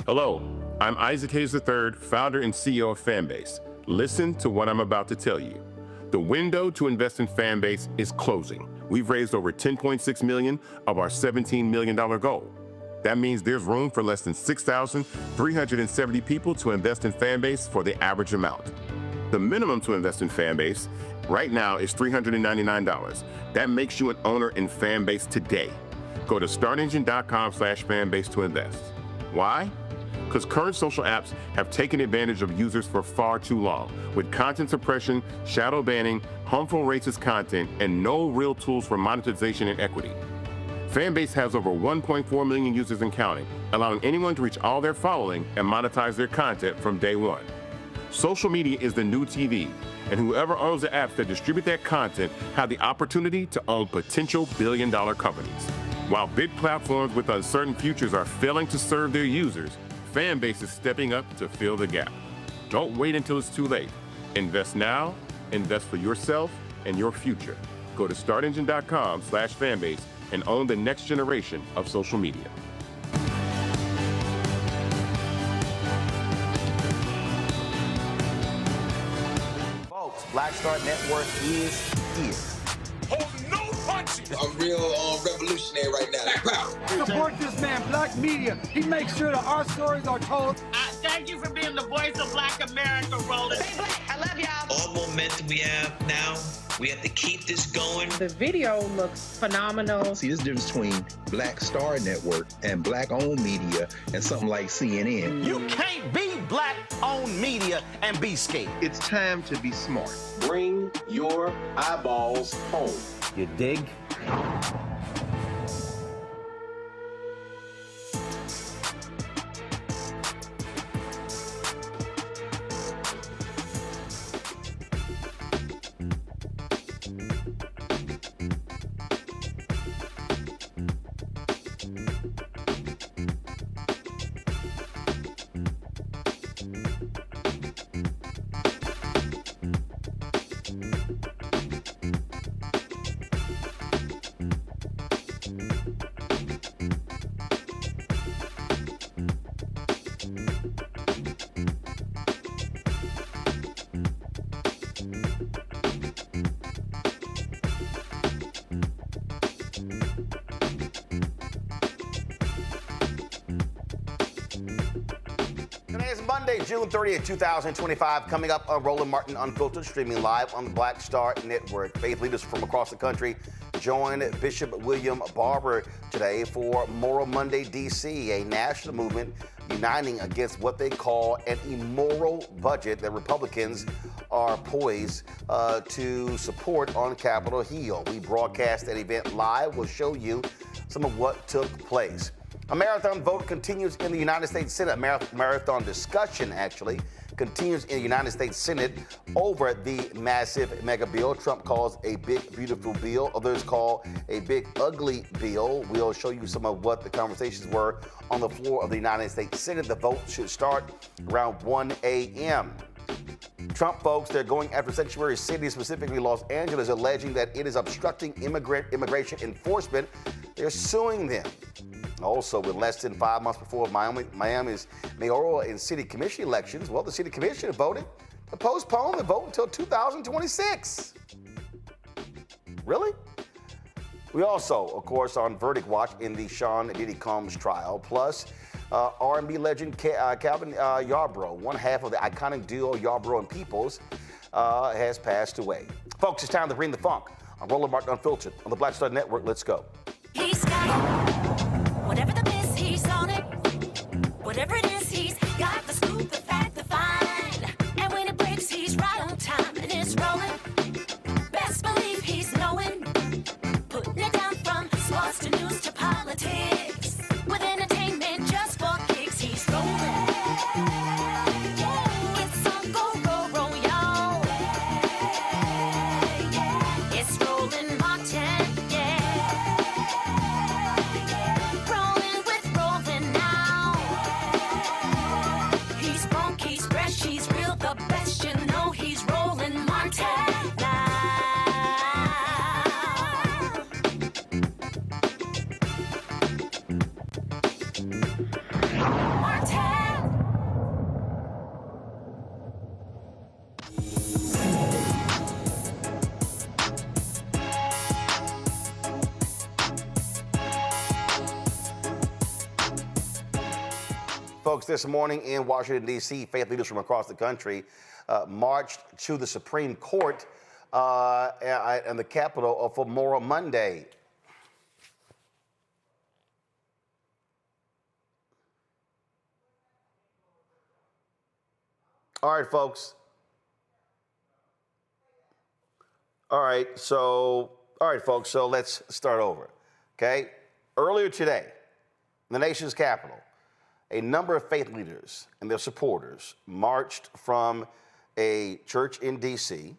Hello, I'm Isaac Hayes III, founder and CEO of Fanbase. Listen to what I'm about to tell you. The window to invest in Fanbase is closing. We've raised over $10.6 million of our $17 million goal. That means there's room for less than 6,370 people to invest in Fanbase for the average amount. The minimum to invest in Fanbase right now is $399. That makes you an owner in Fanbase today. Go to startengine.com/fanbase to invest. Why? Because current social apps have taken advantage of users for far too long, with content suppression, shadow banning, harmful racist content, and no real tools for monetization and equity. Fanbase has over 1.4 million users and counting, allowing anyone to reach all their following and monetize their content from day one. Social media is the new TV, and whoever owns the apps that distribute that content have the opportunity to own potential billion-dollar companies. While big platforms with uncertain futures are failing to serve their users, Fanbase is stepping up to fill the gap. Don't wait until it's too late. Invest now, invest for yourself and your future. Go to startengine.com/fanbase and own the next generation of social media. Folks, Black Star Network is here. Hold no punches. I'm real revolutionary right now. Black power. Support this man, Black media. He makes sure that our stories are told. Thank you for being the voice of Black America, Roland. Stay black. I love y'all. All momentum we have now, we have to keep this going. The video looks phenomenal. See, this difference between Black Star Network and Black-owned media and something like CNN. You can't be Black-owned media and be scared. It's time to be smart. Bring your eyeballs home. You dig? Monday, June 30th, 2025, coming up on Roland Martin Unfiltered, streaming live on the Black Star Network. Faith leaders from across the country join Bishop William Barber today for Moral Monday, D.C., a national movement uniting against what they call an immoral budget that Republicans are poised to support on Capitol Hill. We broadcast that event live. We'll show you some of what took place. A marathon vote continues in the United States Senate. Marathon discussion, actually, continues in the United States Senate over the massive Megabill. Trump calls a big, beautiful bill. Others call a big, ugly bill. We'll show you some of what the conversations were on the floor of the United States Senate. The vote should start around 1 a.m. Trump folks, they're going after sanctuary cities, specifically Los Angeles, alleging that it is obstructing immigration enforcement. They're suing them. Also, with less than 5 months before Miami's mayoral and city commission elections, well, the city commission voted to postpone the vote until 2026. Really? We also, of course, on verdict watch in the Sean Diddy Combs trial, plus R&B legend Calvin Yarbrough, one half of the iconic duo Yarbrough and Peoples, has passed away. Folks, it's time to bring the funk on Roland Martin Unfiltered on the Black Star Network. Let's go. He's got whatever the miss, he's on it. Whatever it is, he's got the scoop, the fact, the find. And when it breaks, he's right on time and it's rolling. Best believe he's knowing. Putting it down from sports to news to politics. With entertainment just for kicks, he's rolling. It's on go, roll, y'all. It's Roland Martin. Rolling with Roland now. Folks, this morning in Washington, D.C., faith leaders from across the country marched to the Supreme Court and the Capitol for Immoral Monday. All right, folks. All right, folks, so let's start over, okay? Earlier today, in the nation's capital, a number of faith leaders and their supporters marched from a church in D.C.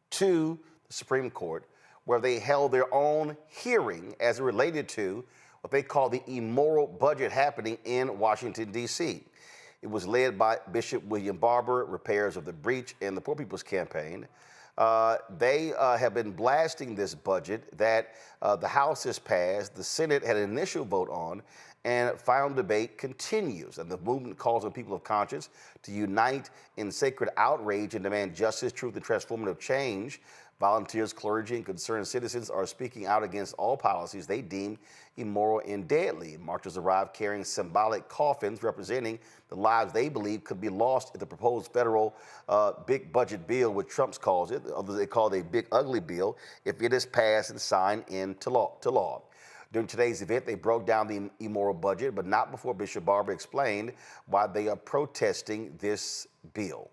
to the Supreme Court, where they held their own hearing as it related to what they call the immoral budget happening in Washington, D.C. It was led by Bishop William Barber, Repairs of the Breach, and the Poor People's Campaign. They have been blasting this budget that the House has passed, the Senate had an initial vote on, and final debate continues. And the movement calls on people of conscience to unite in sacred outrage and demand justice, truth, and transformative change. Volunteers, clergy, and concerned citizens are speaking out against all policies they deem immoral and deadly. Marchers arrived carrying symbolic coffins representing the lives they believe could be lost if the proposed federal big budget bill, which Trump calls it, others they call it a big ugly bill, if it is passed and signed into law. During today's event, they broke down the immoral budget, but not before Bishop Barber explained why they are protesting this bill.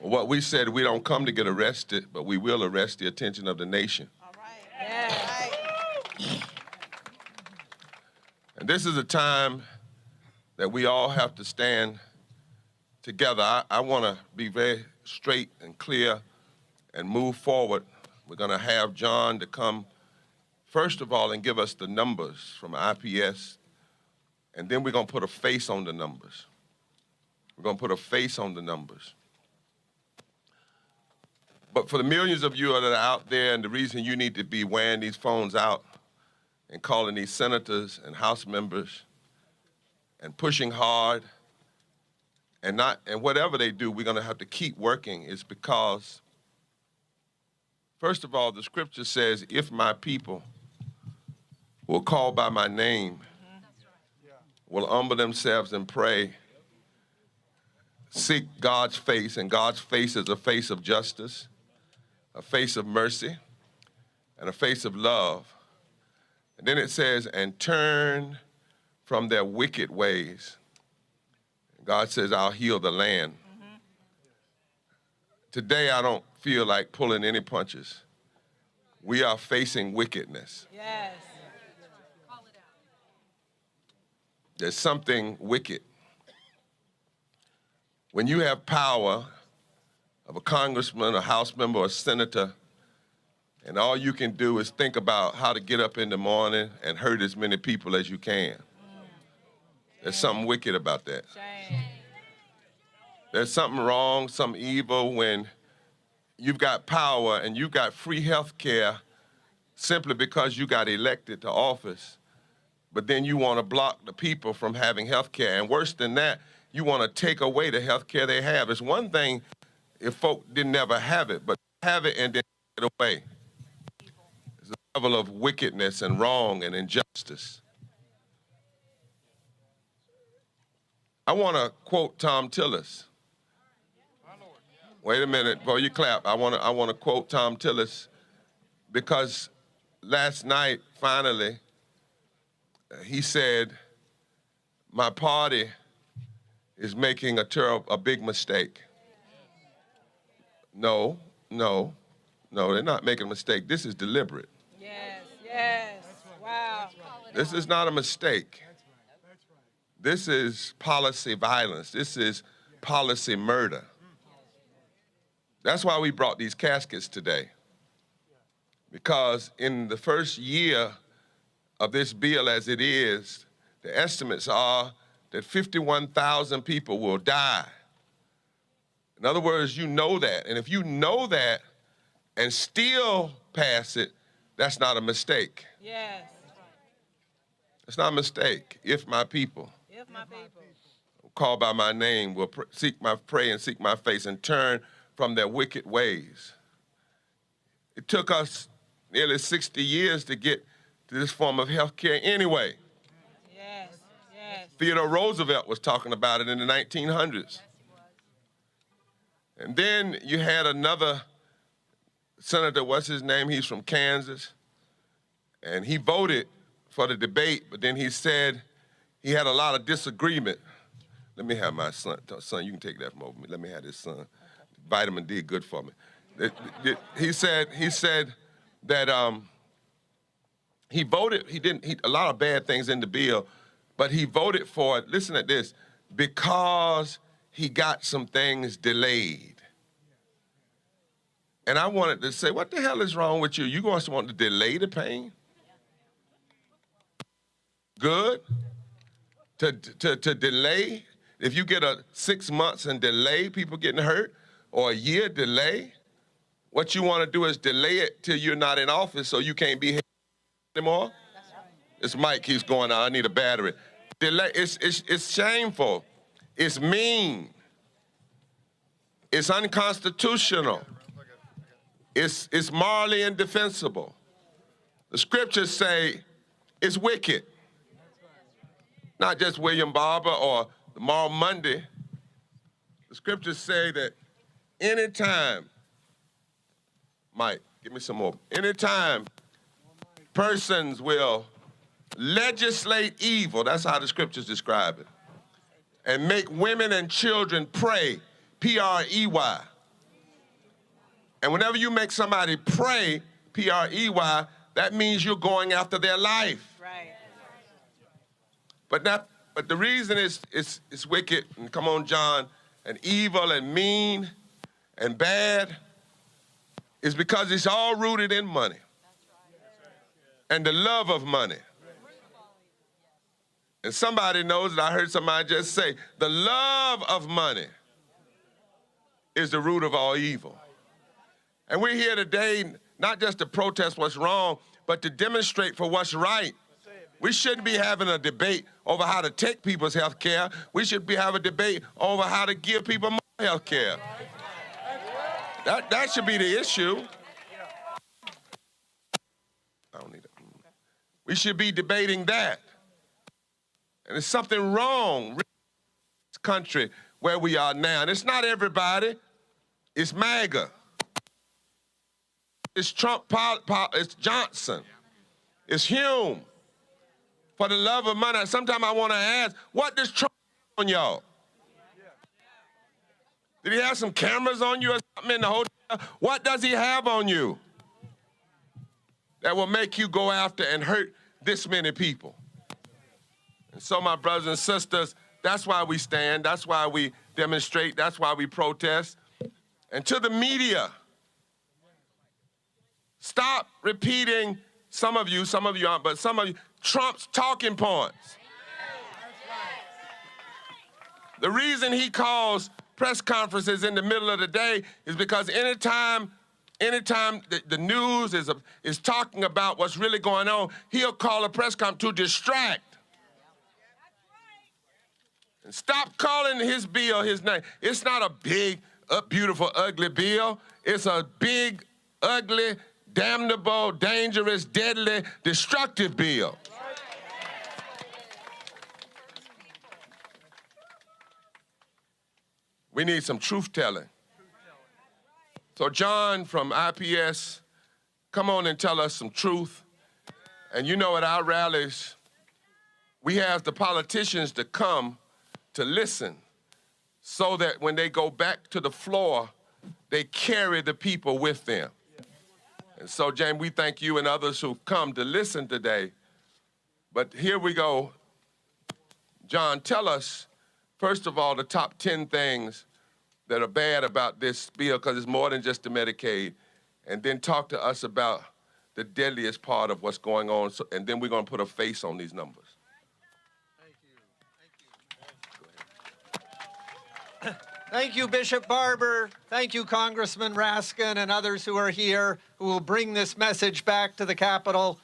What we said, we don't come to get arrested, but we will arrest the attention of the nation. All right. Yeah. And this is a time that we all have to stand together. I want to be very straight and clear and move forward. We're going to have John to come, first of all, and give us the numbers from IPS, and then we're going to put a face on the numbers. We're going to put a face on the numbers. But for the millions of you that are out there, and the reason you need to be wearing these phones out and calling these senators and House members and pushing hard and whatever they do, we're going to have to keep working, is because, first of all, the scripture says, if my people will call by my name, will humble themselves and pray, seek God's face, and God's face is a face of justice, a face of mercy, and a face of love. And then it says, and turn from their wicked ways. God says, I'll heal the land. Mm-hmm. Today, I don't feel like pulling any punches. We are facing wickedness. Yes. There's something wicked. When you have power of a congressman, a House member, or a senator, and all you can do is think about how to get up in the morning and hurt as many people as you can. There's something wicked about that. There's something wrong, some evil when you've got power and you've got free health care simply because you got elected to office, but then you want to block the people from having health care. And worse than that, you want to take away the health care they have. It's one thing if folk didn't ever have it, but have it and then take it away. There's a level of wickedness and wrong and injustice. I want to quote Tom Tillis. Wait a minute before you clap. I want to quote Tom Tillis, because last night, finally, he said, my party is making a big mistake. No, they're not making a mistake. This is deliberate. Yes, wow. This is not a mistake. This is policy violence. This is policy murder. That's why we brought these caskets today. Because in the first year of this bill as it is, the estimates are that 51,000 people will die. In other words, you know that. And if you know that and still pass it, that's not a mistake. Yes. It's not a mistake. If my people call by my name, will pray and seek my face and turn from their wicked ways. It took us nearly 60 years to get to this form of health care anyway. Yes. Theodore Roosevelt was talking about it in the 1900s. And then you had another senator, what's his name? He's from Kansas. And he voted for the debate, but then he said he had a lot of disagreement. Let me have my son. Son, you can take that from over me. Let me have this son. Vitamin D, good for me. He said that he voted, a lot of bad things in the bill, but he voted for it, listen to this, because he got some things delayed. And I wanted to say, what the hell is wrong with you? You going to want to delay the pain? Good? To delay? If you get a 6 months and delay people getting hurt, or a year delay, what you want to do is delay it till you're not in office so you can't be here anymore. This mic keeps going out. I need a battery. Delay. It's shameful. It's mean. It's unconstitutional. It's morally indefensible. The scriptures say it's wicked. Not just William Barber or the Moral Monday. The scriptures say that anytime, Mike, give me some more. Anytime persons will legislate evil, that's how the scriptures describe it, and make women and children pray, P-R-E-Y. And whenever you make somebody pray, P-R-E-Y, that means you're going after their life. Right. But the reason it's wicked, and come on, John, and evil and mean and bad is because it's all rooted in money and the love of money. And somebody knows that I heard somebody just say, the love of money is the root of all evil. And we're here today not just to protest what's wrong, but to demonstrate for what's right. We shouldn't be having a debate over how to take people's health care. We should be having a debate over how to give people more health care. That should be the issue. I don't need it. We should be debating that. And there's something wrong in this country where we are now. And it's not everybody. It's MAGA. It's Trump, it's Johnson. It's Hume. For the love of money, sometimes I want to ask, what does Trump have on y'all? Did he have some cameras on you or something in the hotel? What does he have on you that will make you go after and hurt this many people? And so, my brothers and sisters, that's why we stand, that's why we demonstrate, that's why we protest. And to the media, stop repeating, some of you aren't, but some of you, Trump's talking points. The reason he calls press conferences in the middle of the day is because anytime the news is talking about what's really going on, he'll call a press conference to distract. And stop calling his bill his name. It's not a big, beautiful, ugly bill. It's a big, ugly, damnable, dangerous, deadly, destructive bill. We need some truth-telling. So John from IPS, come on and tell us some truth. And you know, at our rallies, we have the politicians to come to listen so that when they go back to the floor, they carry the people with them. And so, James, we thank you and others who've come to listen today. But here we go. John, tell us, first of all, the top 10 things that are bad about this bill, because it's more than just the Medicaid, and then talk to us about the deadliest part of what's going on, and then we're going to put a face on these numbers. Thank you, Bishop Barber. Thank you, Congressman Raskin and others who are here who will bring this message back to the Capitol.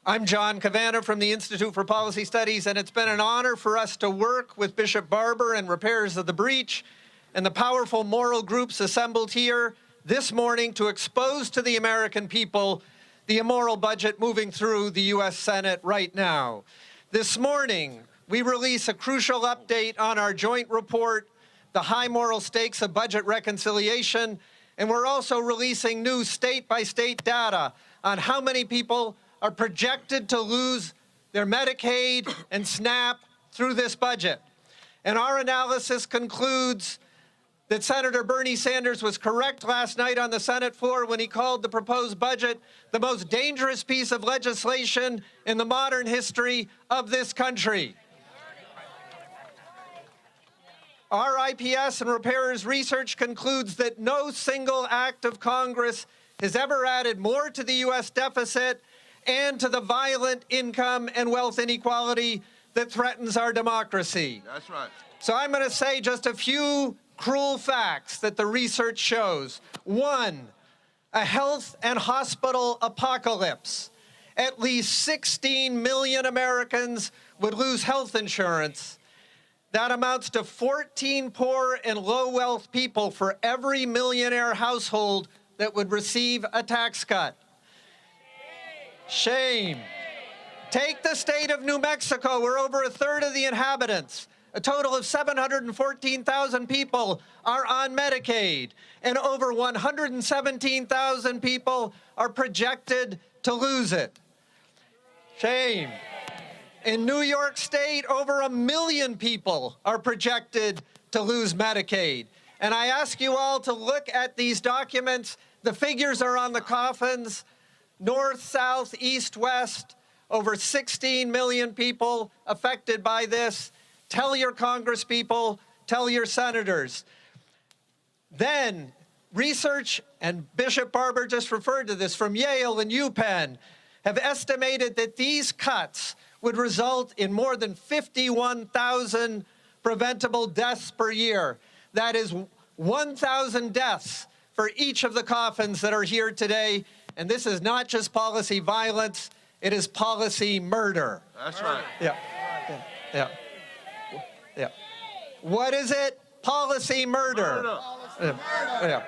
I'm John Cavanagh from the Institute for Policy Studies, and it's been an honor for us to work with Bishop Barber and Repairs of the Breach and the powerful moral groups assembled here this morning to expose to the American people the immoral budget moving through the U.S. Senate right now. This morning, we release a crucial update on our joint report, The High Moral Stakes of Budget Reconciliation, and we're also releasing new state-by-state data on how many people are projected to lose their Medicaid and SNAP through this budget. And our analysis concludes that Senator Bernie Sanders was correct last night on the Senate floor when he called the proposed budget the most dangerous piece of legislation in the modern history of this country. Our IPS and repairers research concludes that no single act of Congress has ever added more to the U.S. deficit and to the violent income and wealth inequality that threatens our democracy. That's right. So I'm going to say just a few cruel facts that the research shows. One, a health and hospital apocalypse. At least 16 million Americans would lose health insurance. That amounts to 14 poor and low-wealth people for every millionaire household that would receive a tax cut. Shame. Take the state of New Mexico, where over a third of the inhabitants, a total of 714,000 people, are on Medicaid, and over 117,000 people are projected to lose it. Shame. In New York State, over 1 million people are projected to lose Medicaid. And I ask you all to look at these documents. The figures are on the coffins. North, south, east, west, over 16 million people affected by this. Tell your congresspeople, tell your senators. Then, research, and Bishop Barber just referred to this, from Yale and UPenn, have estimated that these cuts would result in more than 51,000 preventable deaths per year. That is 1,000 deaths for each of the coffins that are here today. And this is not just policy violence, it is policy murder. That's right. Yeah. What is it? Policy murder. Yeah.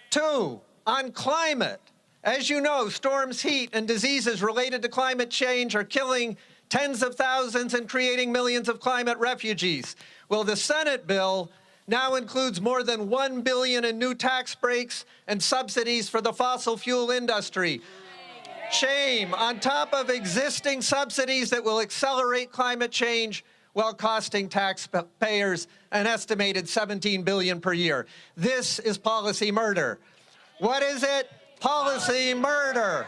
Two, on climate. As you know, storms, heat, and diseases related to climate change are killing tens of thousands and creating millions of climate refugees. Well, the Senate bill now includes more than $1 billion in new tax breaks and subsidies for the fossil fuel industry. Shame, on top of existing subsidies that will accelerate climate change while costing taxpayers an estimated $17 billion per year. This is policy murder. What is it? Policy murder.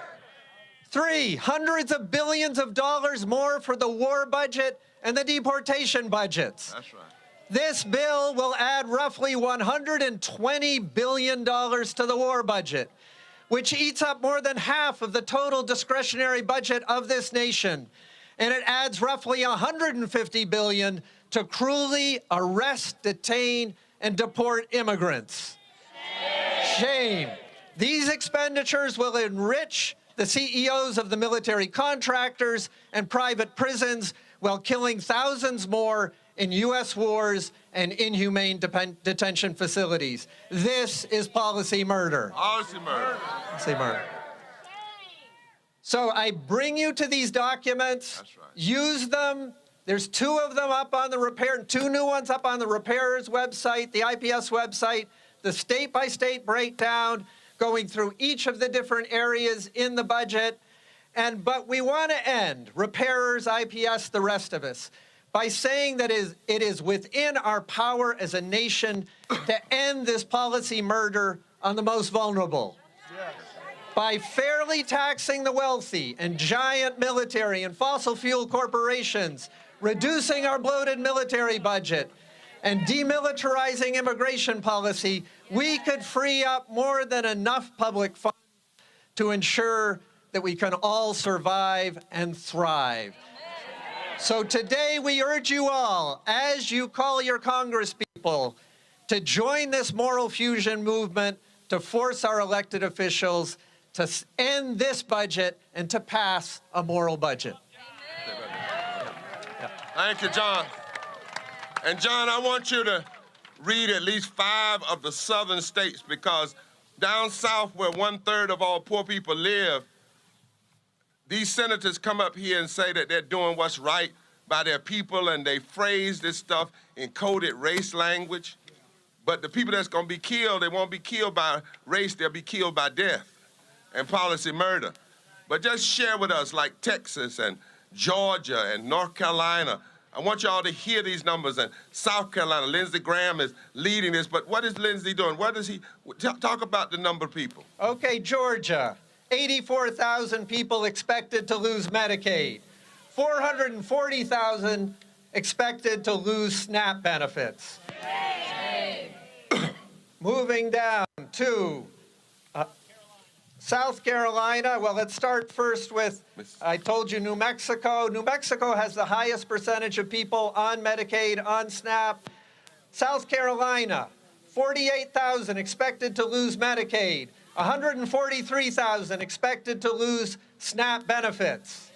Three, hundreds of billions of dollars more for the war budget and the deportation budgets. That's right. This bill will add roughly $120 billion to the war budget, which eats up more than half of the total discretionary budget of this nation. And it adds roughly $150 billion to cruelly arrest, detain, and deport immigrants. Shame. These expenditures will enrich the CEOs of the military contractors and private prisons while killing thousands more in U.S. wars and inhumane detention facilities. This is policy murder. Policy murder. Policy murder. So I bring you to these documents. That's right. Use them. There's two of them up on the two new ones up on the repairers website, the IPS website, the state-by-state breakdown, going through each of the different areas in the budget. But we want to end, repairers, IPS, the rest of us, by saying that it is within our power as a nation to end this policy murder on the most vulnerable. Yes. By fairly taxing the wealthy and giant military and fossil fuel corporations, reducing our bloated military budget, and demilitarizing immigration policy, we could free up more than enough public funds to ensure that we can all survive and thrive. So today we urge you all, as you call your congresspeople, to join this moral fusion movement to force our elected officials to end this budget and to pass a moral budget. Thank you, John. And John, I want you to read at least 5 of the southern states, because down south, where 1/3 of all poor people live, these senators come up here and say that they're doing what's right, by their people, and they phrase this stuff in coded race language. But the people that's going to be killed, they won't be killed by race, they'll be killed by death and policy murder. But just share with us, like Texas and Georgia and North Carolina. I want y'all to hear these numbers. And South Carolina, Lindsey Graham is leading this. But what is Lindsey doing? What does he talk about the number of people? Okay, Georgia, 84,000 people expected to lose Medicaid, 440,000 expected to lose SNAP benefits. Moving down to South Carolina, well, let's start first with, I told you, New Mexico. New Mexico has the highest percentage of people on Medicaid, on SNAP. South Carolina, 48,000 expected to lose Medicaid, 143,000 expected to lose SNAP benefits.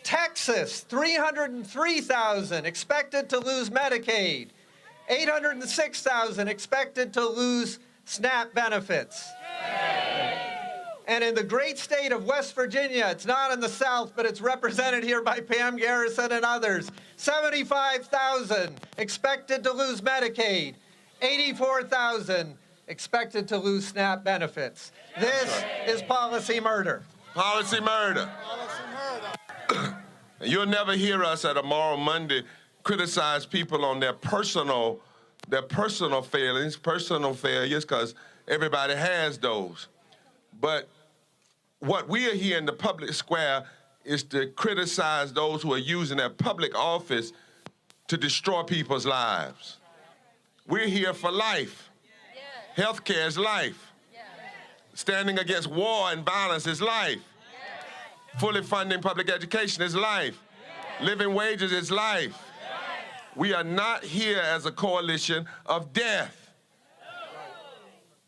Texas, 303,000 expected to lose Medicaid, 806,000 expected to lose SNAP benefits. And in the great state of West Virginia, it's not in the South, but it's represented here by Pam Garrison and others, 75,000 expected to lose Medicaid, 84,000 expected to lose SNAP benefits. This is policy murder. Policy murder. And you'll never hear us at Immoral Monday criticize people on their personal failings, personal failures, because everybody has those. But what we are here in the public square is to criticize those who are using their public office to destroy people's lives. We're here for life. Healthcare is life. Standing against war and violence is life. Fully funding public education is life. Living wages is life. We are not here as a coalition of death.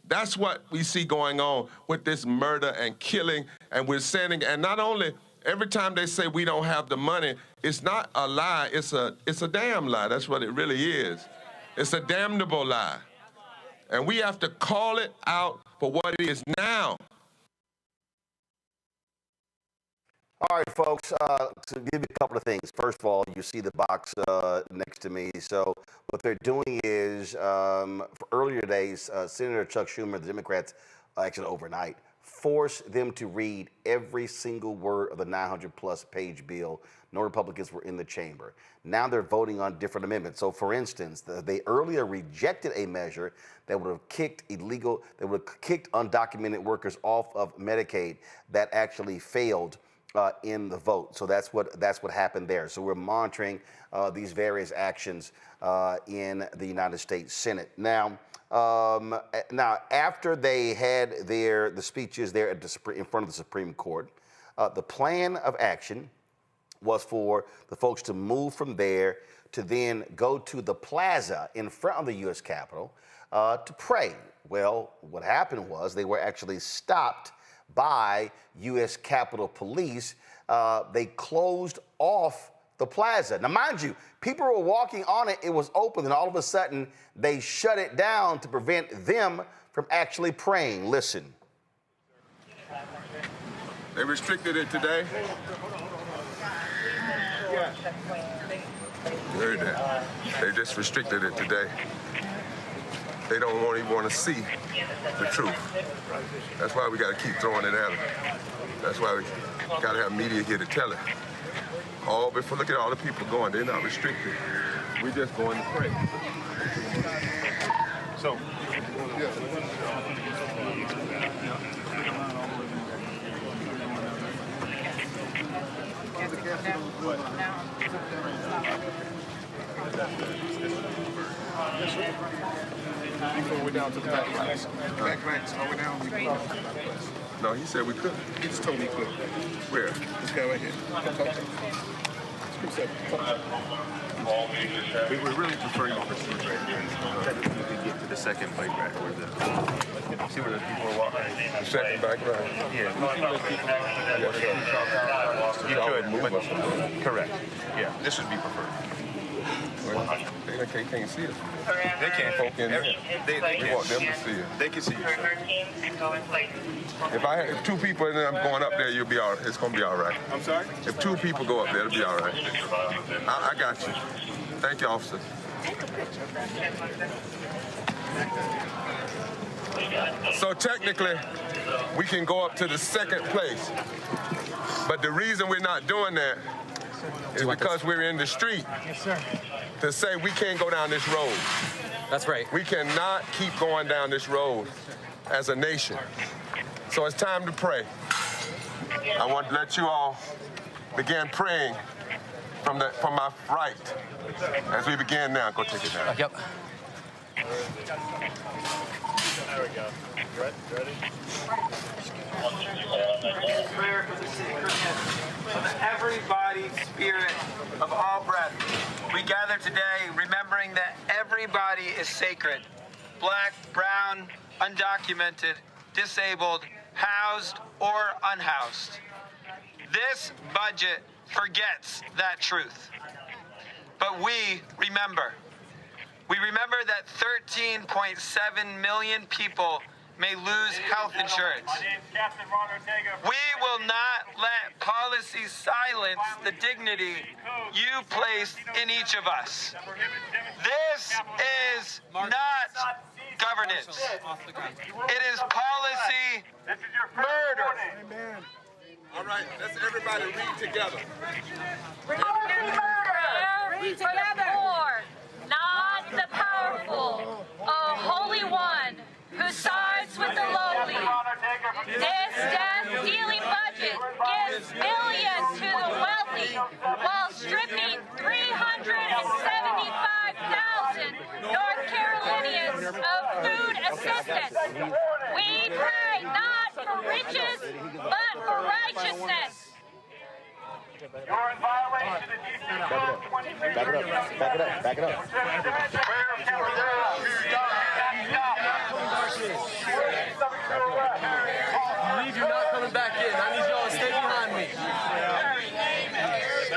That's what we see going on with this murder and killing, and we're sending, and not only every time they say we don't have the money, it's not a lie, it's a damn lie. That's what it really is. It's a damnable lie. And we have to call it out for what it is now. All right, folks, to give you a couple of things. First of all, you see the box next to me. So what they're doing is, for earlier days, Senator Chuck Schumer, the Democrats, actually overnight, forced them to read every single word of the 900-plus page bill. No Republicans were in the chamber. Now they're voting on different amendments. So, for instance, they earlier rejected a measure that would have kicked undocumented workers off of Medicaid. That actually failed in the vote. So that's what happened there. So we're monitoring these various actions in the United States Senate. Now, after they had the speeches there at in front of the Supreme Court, the plan of action was for the folks to move from there to then go to the plaza in front of the U.S. Capitol to pray. Well, what happened was they were actually stopped by U.S. Capitol Police. They closed off the plaza. Now, mind you, people were walking on it. It was open, and all of a sudden, they shut it down to prevent them from actually praying. Listen. They restricted it today? You heard that. They just restricted it today. They don't even want to see the truth. That's why we got to keep throwing it at them. That's why we got to have media here to tell it. Look at all the people going. They're not restricted. We're just going to pray. So, Before we're down to the back ranks. Back ranks, are we down? No, he said we couldn't. He just told me we couldn't. Where? This guy right here. Come talk to him. We were really preferring the pursuit right here. That we could get to the second bike rack where see where the people are walking. The second bike rack? Yeah. You could, but correct. Yeah, this would be preferred. Well, They can't see us. They can't. Folk in there. We want them to see us. They can see you, sir. If two people and then I'm going up there, you'll be all. It's gonna be all right. I'm sorry? If two people go up there, it'll be all right. I got you. Thank you, officer. So technically, we can go up to the second place. But the reason we're not doing that is because we're in the street to say we can't go down this road. That's right. We cannot keep going down this road as a nation. So it's time to pray. I want to let you all begin praying from my right as we begin now. Go take it down. Yep. There we go. Ready? Prayer for the city of everybody's spirit of all breath. We gather today remembering that everybody is sacred. Black, brown, undocumented, disabled, housed or unhoused. This budget forgets that truth. But we remember. We remember that 13.7 million people may lose health insurance. We will not let policy silence the dignity you placed in each of us. This is not governance. It is policy murder. All right, let's everybody read together. Policy murder for the poor, not the powerful. A holy one who sides with the lowly. This death-dealing budget gives billions to the wealthy while stripping 375,000 North Carolinians of food assistance. We pray not for riches, but for righteousness. You're in violation of DC Code 23. Back it up. I need you not coming back in. I need y'all to stay behind me. It is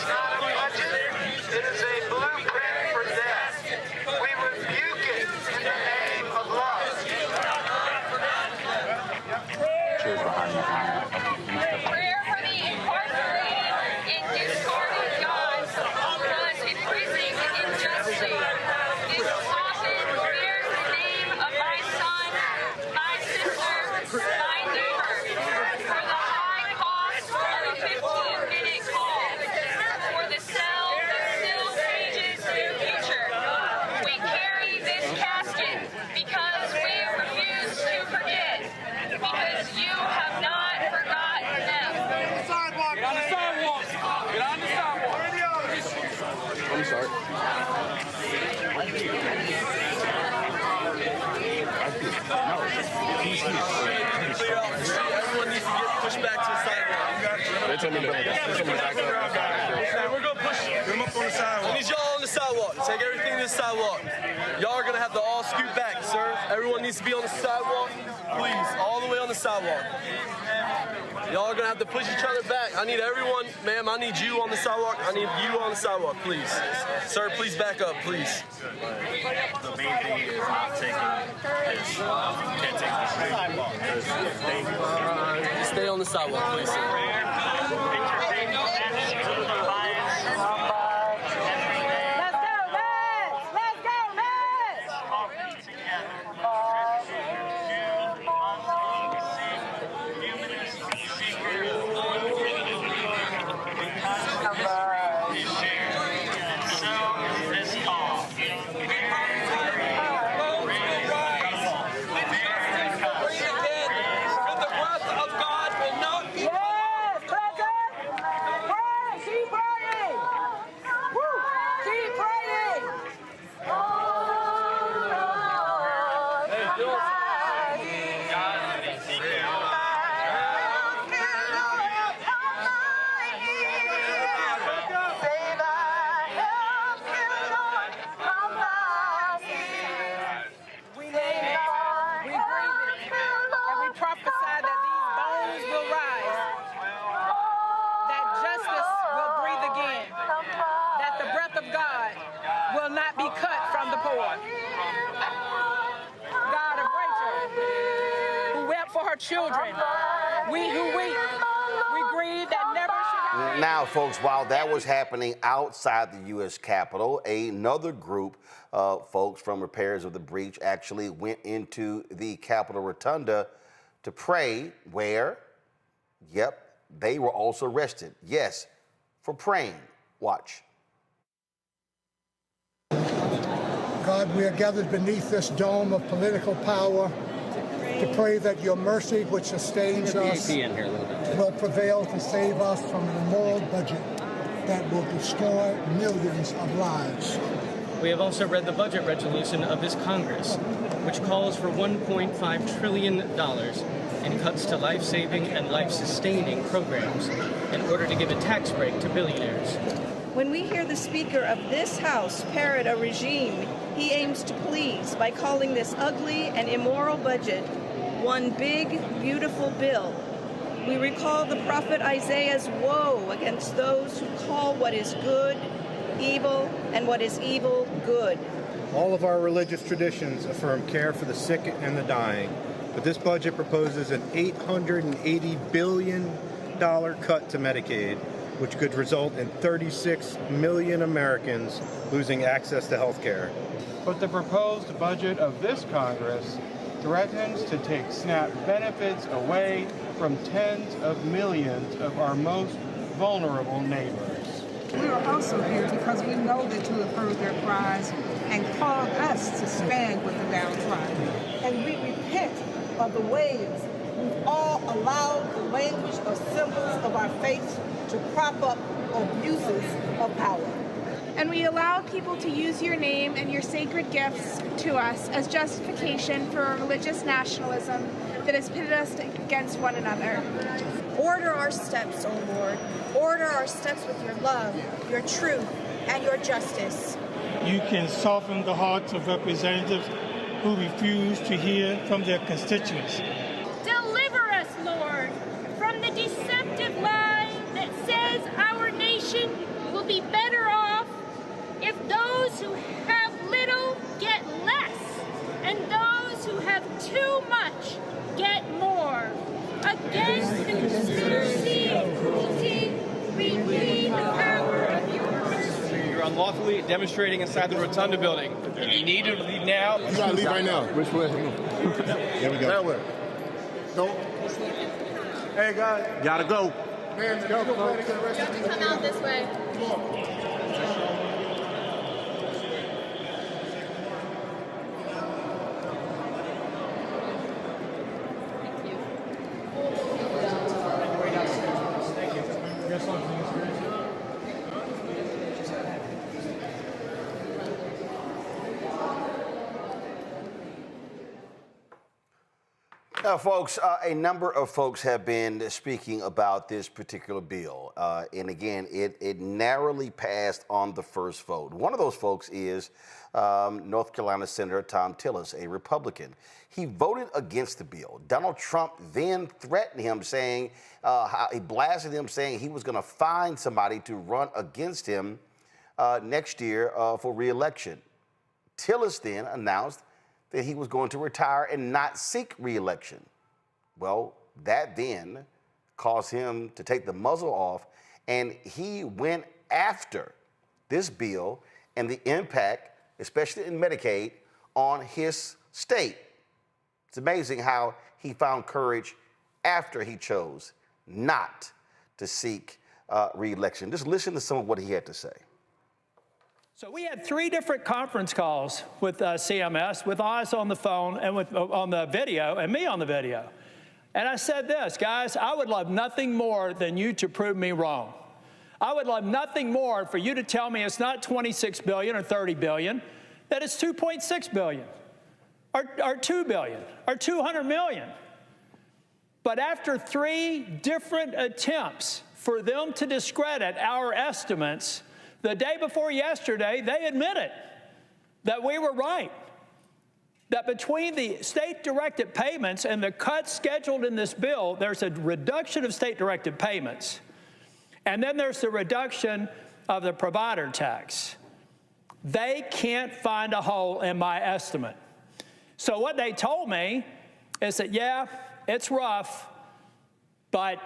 not a budget. It is a blueprint for death. We rebuke it in the name of love. Prayer for the incarcerated in discarded jobs was increasing injustice. This often bears the name of my son, my sister, my neighbor, for the high cost of a 15-minute call, for the cell that still pages their future. We carry this casket because we refuse to forget, because you have not forgotten them. Get on the sidewalk. Get on the sidewalk. Where are the others? I'm sorry. Everyone needs to get pushed back to the sidewalk. They told me to back up. We're gonna push them up on the sidewalk. I need y'all on the sidewalk. Take everything to the sidewalk. Y'all are gonna have to all scoot back, sir. Everyone needs to be on the sidewalk. Please, all the way on the sidewalk. Y'all are gonna have to push each other back. I need everyone, ma'am, I need you on the sidewalk. I need you on the sidewalk, please. Sir, please back up, please. The main thing is not taking this. You can't take this sidewalk. It's dangerous. Stay on the sidewalk, please, sir. children. We grieve that never should happen. Now, folks, while that was happening outside the U.S. Capitol, another group of folks from repairers of the breach actually went into the Capitol Rotunda to pray where, yep, they were also arrested. Yes, for praying. Watch. God, we are gathered beneath this dome of political power to pray that your mercy, which sustains us, will prevail to save us from an immoral budget that will destroy millions of lives. We have also read the budget resolution of this Congress, which calls for $1.5 trillion in cuts to life-saving and life-sustaining programs in order to give a tax break to billionaires. When we hear the Speaker of this House parrot a regime he aims to please by calling this ugly and immoral budget one big, beautiful bill, we recall the prophet Isaiah's woe against those who call what is good evil and what is evil good. All of our religious traditions affirm care for the sick and the dying, but this budget proposes an $880 billion cut to Medicaid, which could result in 36 million Americans losing access to health care. But the proposed budget of this Congress threatens to take SNAP benefits away from tens of millions of our most vulnerable neighbors. We are also here because we know that you have heard their cries and called us to stand with the downtrodden. And we repent of the ways we've all allowed the language of symbols of our faith to prop up abuses of power. And we allow people to use your name and your sacred gifts to us as justification for a religious nationalism that has pitted us against one another. Order our steps, O Lord. Order our steps with your love, your truth, and your justice. You can soften the hearts of representatives who refuse to hear from their constituents. Deliver us, Lord, from the deceptive lie that says our nation will be better off if those who have little get less and those who have too much get more. Against the conspiracy and cruelty, we plead the power of your mercy. You're unlawfully demonstrating inside the Rotunda building. You need to leave now. You gotta leave right now. Which way? There we go. That way. Go. Hey, guys. Gotta go. Man, go. Come out this way. Now, folks, a number of folks have been speaking about this particular bill. And again, it narrowly passed on the first vote. One of those folks is North Carolina Senator Tom Tillis, a Republican. He voted against the bill. Donald Trump then threatened him, saying, he blasted him, saying he was going to find somebody to run against him next year for re-election. Tillis then announced that he was going to retire and not seek re-election. Well, that then caused him to take the muzzle off, and he went after this bill and the impact, especially in Medicaid, on his state. It's amazing how he found courage after he chose not to seek re-election. Just listen to some of what he had to say. So we had 3 different conference calls with CMS, with us on the phone and on the video, and me on the video. And I said this, guys, I would love nothing more than you to prove me wrong. I would love nothing more for you to tell me it's not $26 billion or $30 billion, that it's $2.6 billion or $2 billion or $200 million. But after 3 different attempts for them to discredit our estimates, the day before yesterday, they admitted that we were right, that between the state-directed payments and the cuts scheduled in this bill, there's a reduction of state-directed payments. And then there's the reduction of the provider tax. They can't find a hole in my estimate. So what they told me is that, yeah, it's rough, but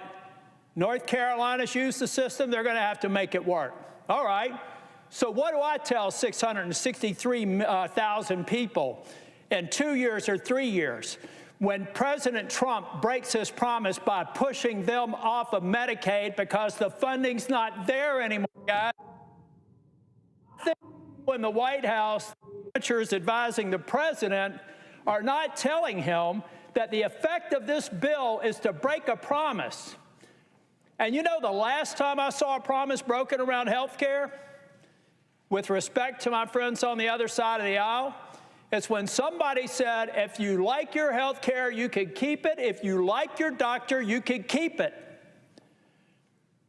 North Carolina's used the system. They're going to have to make it work. All right. So what do I tell 663,000 people in 2 years or 3 years when President Trump breaks his promise by pushing them off of Medicaid because the funding's not there anymore, guys? In the White House, senators advising the president are not telling him that the effect of this bill is to break a promise. And you know the last time I saw a promise broken around health care, with respect to my friends on the other side of the aisle, it's when somebody said, if you like your health care, you can keep it. If you like your doctor, you can keep it.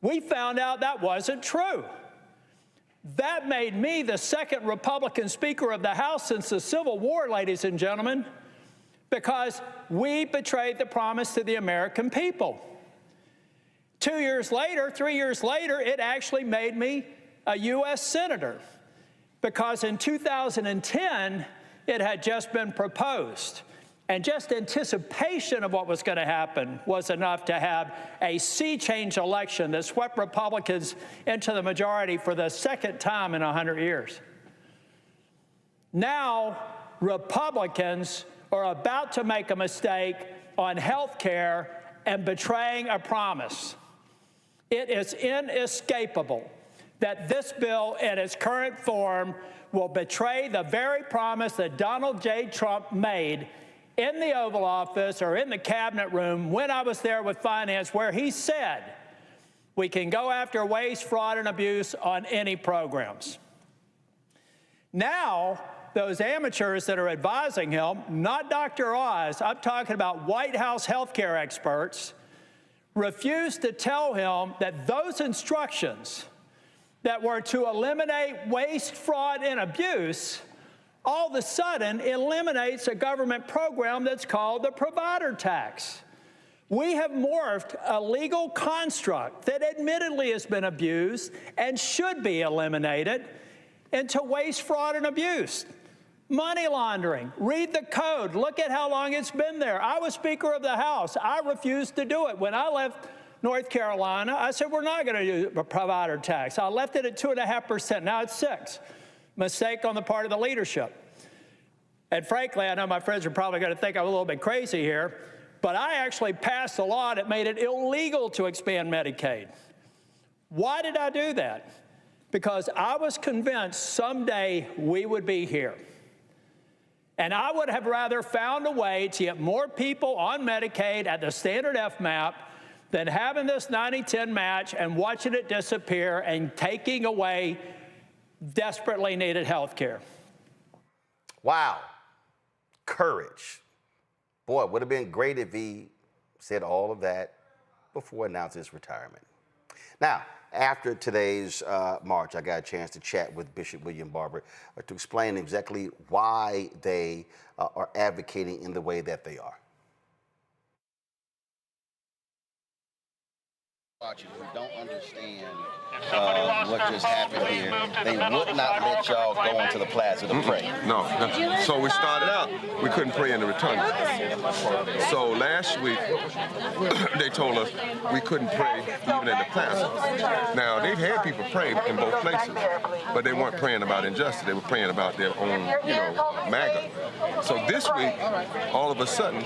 We found out that wasn't true. That made me the second Republican Speaker of the House since the Civil War, ladies and gentlemen, because we betrayed the promise to the American people. 2 years later, 3 years later, it actually made me a U.S. Senator, because in 2010, it had just been proposed. And just anticipation of what was going to happen was enough to have a sea change election that swept Republicans into the majority for the second time in 100 years. Now, Republicans are about to make a mistake on health care and betraying a promise. It is inescapable that this bill in its current form will betray the very promise that Donald J. Trump made in the Oval Office or in the cabinet room when I was there with finance, where he said we can go after waste, fraud, and abuse on any programs. Now, those amateurs that are advising him, not Dr. Oz, I'm talking about White House healthcare experts, refuse to tell him that those instructions that were to eliminate waste, fraud, and abuse all of a sudden eliminates a government program that's called the provider tax. We have morphed a legal construct that admittedly has been abused and should be eliminated into waste, fraud, and abuse. Money laundering. Read the code. Look at how long it's been there. I was Speaker of the House. I refused to do it. When I left North Carolina, I said, we're not going to do a provider tax. I left it at 2.5%. Now it's 6%. Mistake on the part of the leadership. And frankly, I know my friends are probably going to think I'm a little bit crazy here, but I actually passed a law that made it illegal to expand Medicaid. Why did I do that? Because I was convinced someday we would be here. And I would have rather found a way to get more people on Medicaid at the standard FMAP than having this 90-10 match and watching it disappear and taking away desperately needed health care. Wow. Courage. Boy, it would have been great if he said all of that before announcing his retirement. Now, after today's march, I got a chance to chat with Bishop William Barber to explain exactly why they are advocating in the way that they are. Who don't understand what just happened here, they would not let y'all go into the plaza to pray. No. So we started out, we couldn't pray in the Rotunda. So last week, they told us we couldn't pray even in the plaza. Now, they've had people pray in both places, but they weren't praying about injustice. They were praying about their own, MAGA. So this week, all of a sudden,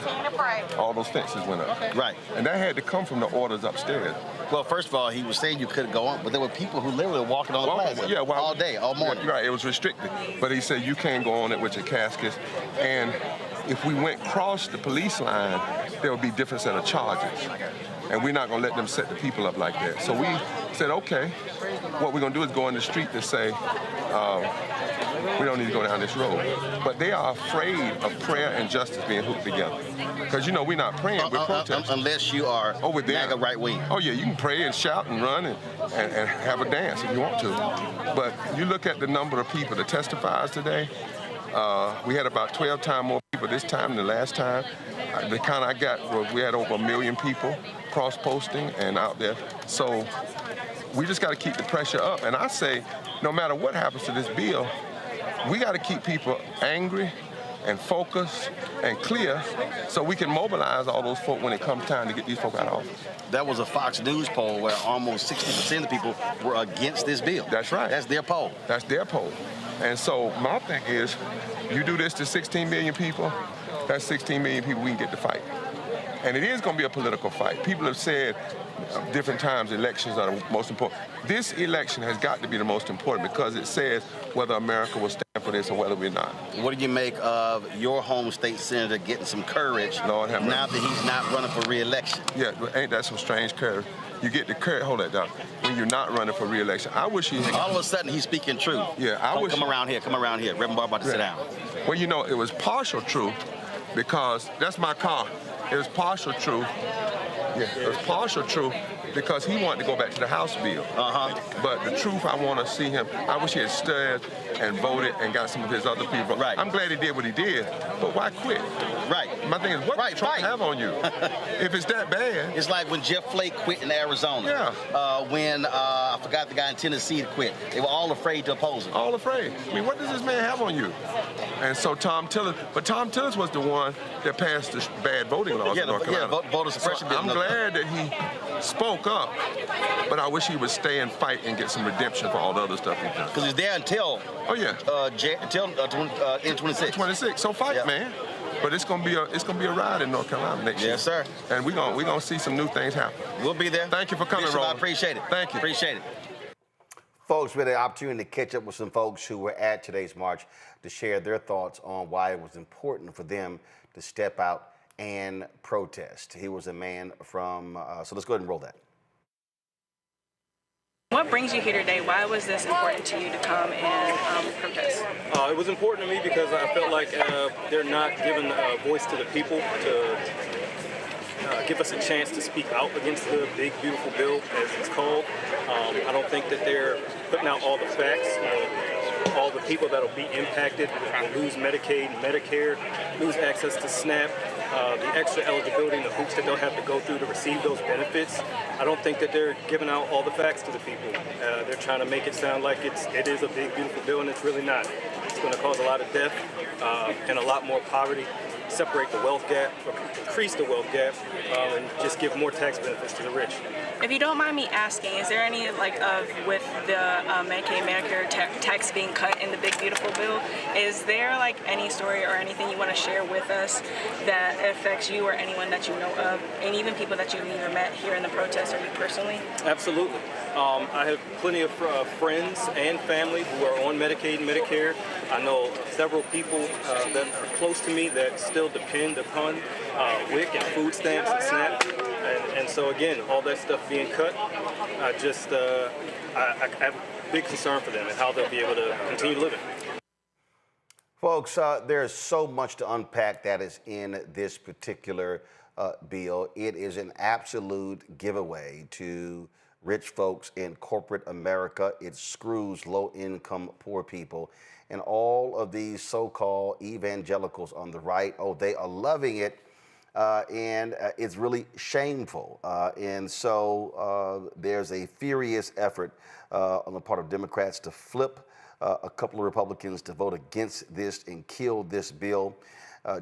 all those fences went up. Right. And that had to come from the orders upstairs. Well, first of all, he was saying you couldn't go on, but there were people who literally were walking on the plaza all day, all morning. Right, it was restricted. But he said you can't go on it with your caskets. And if we went across the police line, there would be a different set of charges. And we're not going to let them set the people up like that. So we said, okay, what we're going to do is go in the street to say, we don't need to go down this road. But they are afraid of prayer and justice being hooked together. Because, we're not praying, we're protesting. Unless you are MAGA right wing. Oh, yeah, you can pray and shout and run and have a dance if you want to. But you look at the number of people that testifies today, we had about 12 times more people this time than the last time. The count I got was we had over 1 million people cross-posting and out there. So we just got to keep the pressure up. And I say, no matter what happens to this bill, we got to keep people angry and focused and clear so we can mobilize all those folk when it comes time to get these folk out of office. That was a Fox News poll where almost 60% of the people were against this bill. That's right. That's their poll. That's their poll. And so my thing is, you do this to 16 million people, that's 16 million people we can get to fight. And it is going to be a political fight. People have said different times elections are the most important. This election has got to be the most important because it says whether America will stand for this or whether we're not. What do you make of your home state senator getting some courage now that he's not running for re-election? Yeah, ain't that some strange courage? You get the courage, hold that down, when you're not running for re-election. I wish he had... All of a sudden, he's speaking truth. Yeah, I wish... Come around here. Reverend Barber about to sit down. Well, you know, it was partial truth because that's my car. It was partial truth. Yeah, it was partial truth because he wanted to go back to the House bill. But the truth, I want to see him. I wish he had stood and voted and got some of his other people. Right. I'm glad he did what he did, but why quit? Right. My thing is, what does Trump have on you? If it's that bad. It's like when Jeff Flake quit in Arizona. Yeah. When, I forgot the guy in Tennessee quit. They were all afraid to oppose him. All afraid. I mean, what does this man have on you? And so Tom Tillis, but Tom Tillis was the one that passed the bad voting laws in North Carolina. Yeah, voter suppression bill. I'm glad that he spoke up, but I wish he would stay and fight and get some redemption for all the other stuff he's done. Because he's there until in 26. 26. So fight, man. But it's gonna be a ride in North Carolina next year. Yes, sir. And we're gonna see some new things happen. We'll be there. Thank you for coming, Bishop, Roland. I appreciate it. Thank you. Appreciate it. Folks, we had the opportunity to catch up with some folks who were at today's march to share their thoughts on why it was important for them to step out and protest. He was a man from, so let's go ahead and roll that. What brings you here today? Why was this important to you to come and protest? It was important to me because I felt like they're not giving a voice to the people to give us a chance to speak out against the big, beautiful bill, as it's called. I don't think that they're putting out all the facts. All the people that will be impacted will lose Medicaid and Medicare, lose access to SNAP, the extra eligibility and the hoops that they'll have to go through to receive those benefits. I don't think that they're giving out all the facts to the people. They're trying to make it sound like it is a big, beautiful bill, and it's really not. It's going to cause a lot of death and a lot more poverty, separate the wealth gap, or increase the wealth gap, and just give more tax benefits to the rich. If you don't mind me asking, is there any, with the Medicaid, Medicare tax being cut in the big, beautiful bill, is there, any story or anything you want to share with us that affects you or anyone that you know of, and even people that you've either met here in the protest or you personally? Absolutely. I have plenty of friends and family who are on Medicaid and Medicare. I know several people that are close to me that still depend upon WIC and food stamps and SNAP. And so again, all that stuff being cut, I have a big concern for them and how they'll be able to continue living. Folks, there's so much to unpack that is in this particular bill. It is an absolute giveaway to rich folks in corporate America. It screws low-income poor people. And all of these so-called evangelicals on the right, they are loving it. And it's really shameful. And so there's a furious effort on the part of Democrats to flip a couple of Republicans to vote against this and kill this bill.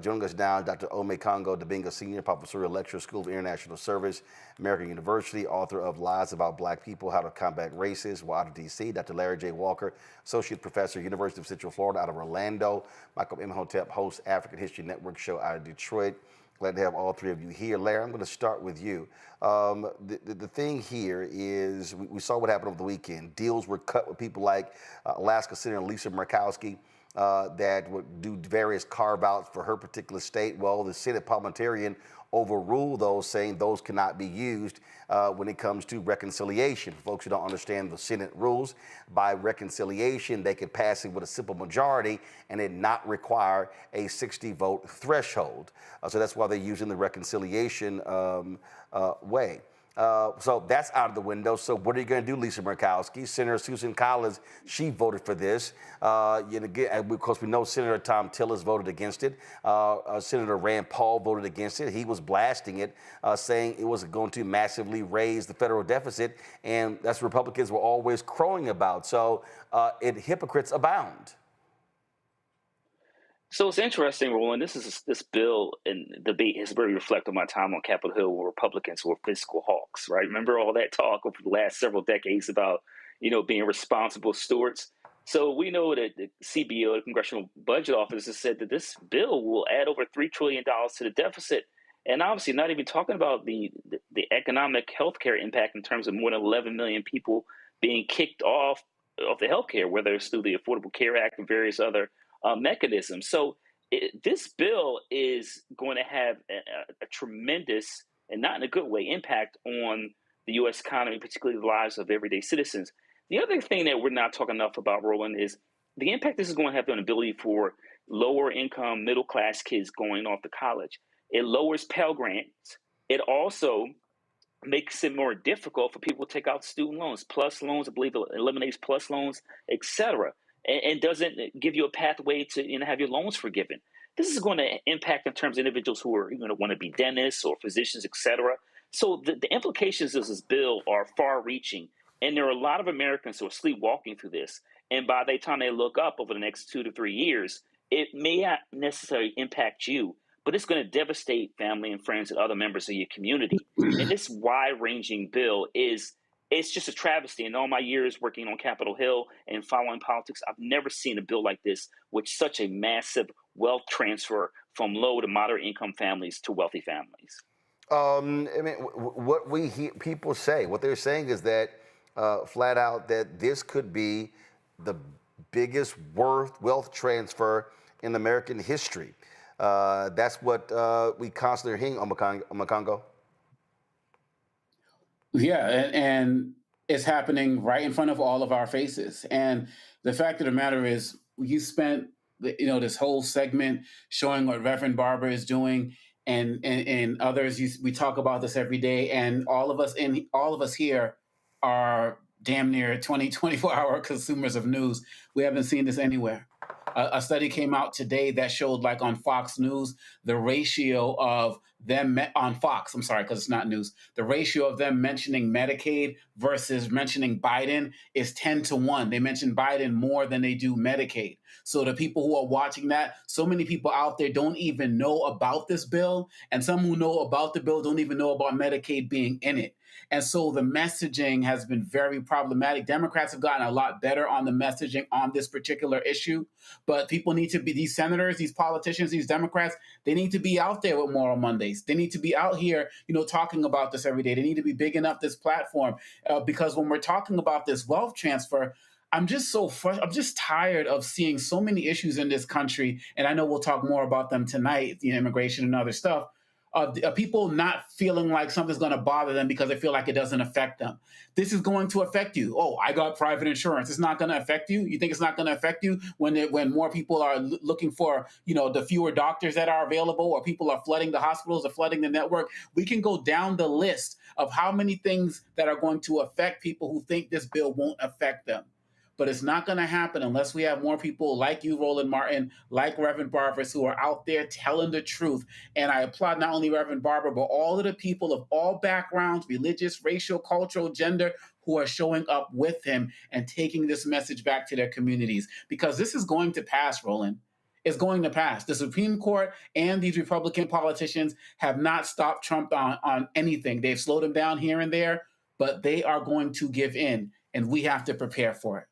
Joining us now, Dr. Ome Congo Dabinga, Senior Professorial Lecturer, School of International Service, American University, author of Lies About Black People, How to Combat Racism, out of D.C. Dr. Larry J. Walker, Associate Professor, University of Central Florida, out of Orlando. Michael Imhotep, host, African History Network show out of Detroit. Glad to have all three of you here. Larry, I'm going to start with you. The thing here is we saw what happened over the weekend. Deals were cut with people like Alaska Senator Lisa Murkowski that would do various carve-outs for her particular state. Well, the Senate parliamentarian overruled those, saying those cannot be used when it comes to reconciliation. For folks who don't understand the Senate rules, by reconciliation, they could pass it with a simple majority and it not require a 60-vote threshold. So that's why they're using the reconciliation way. So that's out of the window. So what are you going to do, Lisa Murkowski? Senator Susan Collins, she voted for this. Of course, we know Senator Tom Tillis voted against it. Senator Rand Paul voted against it. He was blasting it, saying it was going to massively raise the federal deficit, and that's what Republicans were always crowing about. So hypocrites abound. So it's interesting, Roland. This bill and debate has really reflected my time on Capitol Hill, where Republicans were fiscal hawks, right? Remember all that talk over the last several decades about, being responsible stewards. So we know that the CBO, the Congressional Budget Office, has said that this bill will add over $3 trillion to the deficit, and obviously not even talking about the economic healthcare impact in terms of more than 11 million people being kicked off of the healthcare, whether it's through the Affordable Care Act and various other mechanisms. So this bill is going to have a tremendous, and not in a good way, impact on the U.S. economy, particularly the lives of everyday citizens. The other thing that we're not talking enough about, Roland, is the impact this is going to have on the ability for lower income, middle class kids going off to college. It lowers Pell Grants. It also makes it more difficult for people to take out student loans, plus loans. I believe it eliminates plus loans, et cetera, and doesn't give you a pathway to have your loans forgiven. This is going to impact in terms of individuals who are going to want to be dentists or physicians, et cetera. So the implications of this bill are far-reaching, and there are a lot of Americans who are sleepwalking through this. And by the time they look up over the next 2 to 3 years, it may not necessarily impact you, but it's going to devastate family and friends and other members of your community. And this wide-ranging bill it's just a travesty. In all my years working on Capitol Hill and following politics, I've never seen a bill like this with such a massive wealth transfer from low to moderate income families to wealthy families. I mean, what we hear people say, what they're saying is that flat out that this could be the biggest wealth transfer in American history. That's what we constantly are hearing on Makongo. Yeah, and it's happening right in front of all of our faces. And the fact of the matter is, you spent this whole segment showing what Reverend Barber is doing, and others. We talk about this every day, and all of us here are damn near 24-hour consumers of news. We haven't seen this anywhere. A study came out today that showed, like on Fox News, the ratio of them on Fox, I'm sorry, because it's not news, the ratio of them mentioning Medicaid versus mentioning Biden is 10-1. They mention Biden more than they do Medicaid. So the people who are watching that, so many people out there don't even know about this bill, and some who know about the bill don't even know about Medicaid being in it. And so the messaging has been very problematic. Democrats have gotten a lot better on the messaging on this particular issue, but people need to be, these senators, these politicians, these Democrats, they need to be out there with Moral Mondays. They need to be out here, talking about this every day. They need to be bigging up this platform because when we're talking about this wealth transfer, I'm just tired of seeing so many issues in this country, and I know we'll talk more about them tonight, immigration and other stuff. People not feeling like something's going to bother them because they feel like it doesn't affect them. This is going to affect you. Oh, I got private insurance. It's not going to affect you. You think it's not going to affect you when more people are looking for, the fewer doctors that are available, or people are flooding the hospitals or flooding the network? We can go down the list of how many things that are going to affect people who think this bill won't affect them. But it's not going to happen unless we have more people like you, Roland Martin, like Reverend Barber, who are out there telling the truth. And I applaud not only Reverend Barber, but all of the people of all backgrounds, religious, racial, cultural, gender, who are showing up with him and taking this message back to their communities. Because this is going to pass, Roland. It's going to pass. The Supreme Court and these Republican politicians have not stopped Trump on anything. They've slowed him down here and there, but they are going to give in, and we have to prepare for it.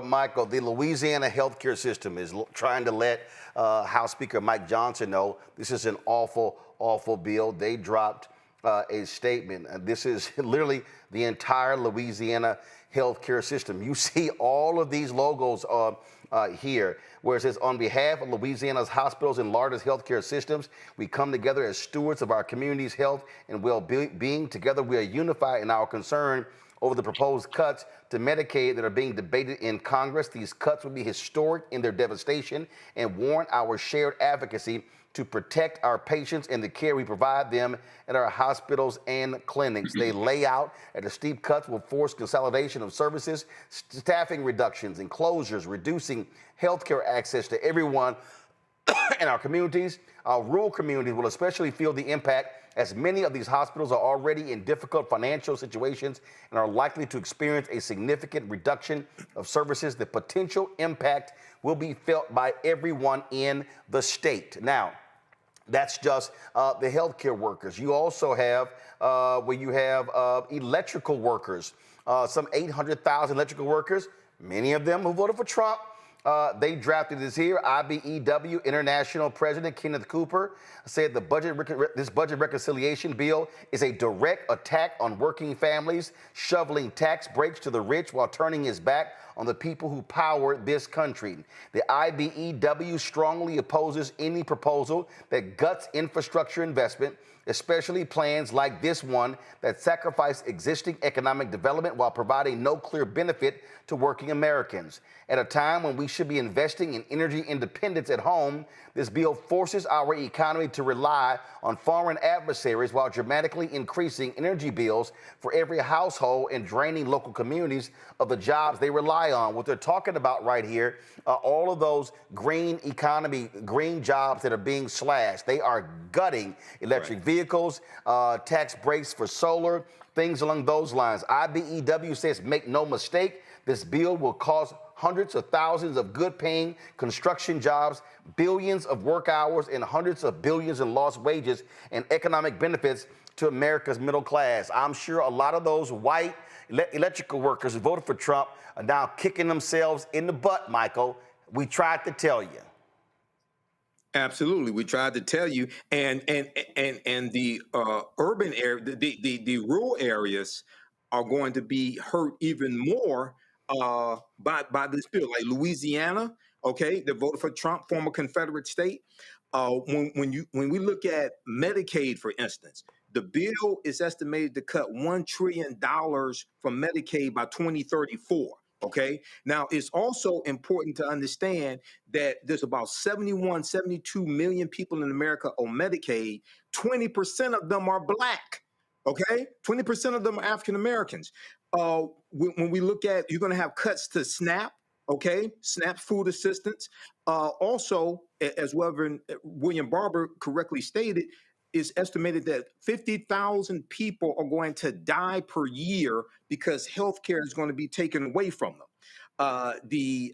Michael, the Louisiana healthcare system is trying to let House Speaker Mike Johnson know this is an awful, awful bill. They dropped a statement. This is literally the entire Louisiana healthcare system. You see all of these logos here, where it says, on behalf of Louisiana's hospitals and largest healthcare systems, we come together as stewards of our community's health and well-being. Together, we are unified in our concern over the proposed cuts to Medicaid that are being debated in Congress. These cuts will be historic in their devastation and warrant our shared advocacy to protect our patients and the care we provide them at our hospitals and clinics. They lay out that the steep cuts will force consolidation of services, staffing reductions and closures, reducing healthcare access to everyone in our communities. Our rural communities will especially feel the impact, as many of these hospitals are already in difficult financial situations and are likely to experience a significant reduction of services. The potential impact will be felt by everyone in the state. Now, that's just the healthcare workers. You also have electrical workers, some 800,000 electrical workers, many of them who voted for Trump. They drafted this here. IBEW International President Kenneth Cooper said this budget reconciliation bill is a direct attack on working families, shoveling tax breaks to the rich while turning his back on the people who power this country. The IBEW strongly opposes any proposal that guts infrastructure investment, especially plans like this one that sacrifice existing economic development while providing no clear benefit to working Americans. At a time when we should be investing in energy independence at home, this bill forces our economy to rely on foreign adversaries while dramatically increasing energy bills for every household and draining local communities of the jobs they rely on. What they're talking about right here, all of those green economy, green jobs that are being slashed, they are gutting electric vehicles, tax breaks for solar, things along those lines. IBEW says, make no mistake, this bill will cost hundreds of thousands of good-paying construction jobs, billions of work hours, and hundreds of billions in lost wages and economic benefits to America's middle class. I'm sure a lot of those white electrical workers who voted for Trump are now kicking themselves in the butt, Michael. We tried to tell you. Absolutely, we tried to tell you, and the urban area, the rural areas are going to be hurt even more by this bill. Like Louisiana, okay, they voted for Trump, former Confederate state. When we look at Medicaid, for instance, the bill is estimated to cut $1 trillion from Medicaid by 2034. Okay. Now, it's also important to understand that there's about 72 million people in America on Medicaid. 20% of them are Black. Okay. 20% of them are African Americans. When we look at, you're going to have cuts to SNAP. Okay. SNAP food assistance. Also, as William Barber correctly stated, is estimated that 50,000 people are going to die per year because healthcare is going to be taken away from them. The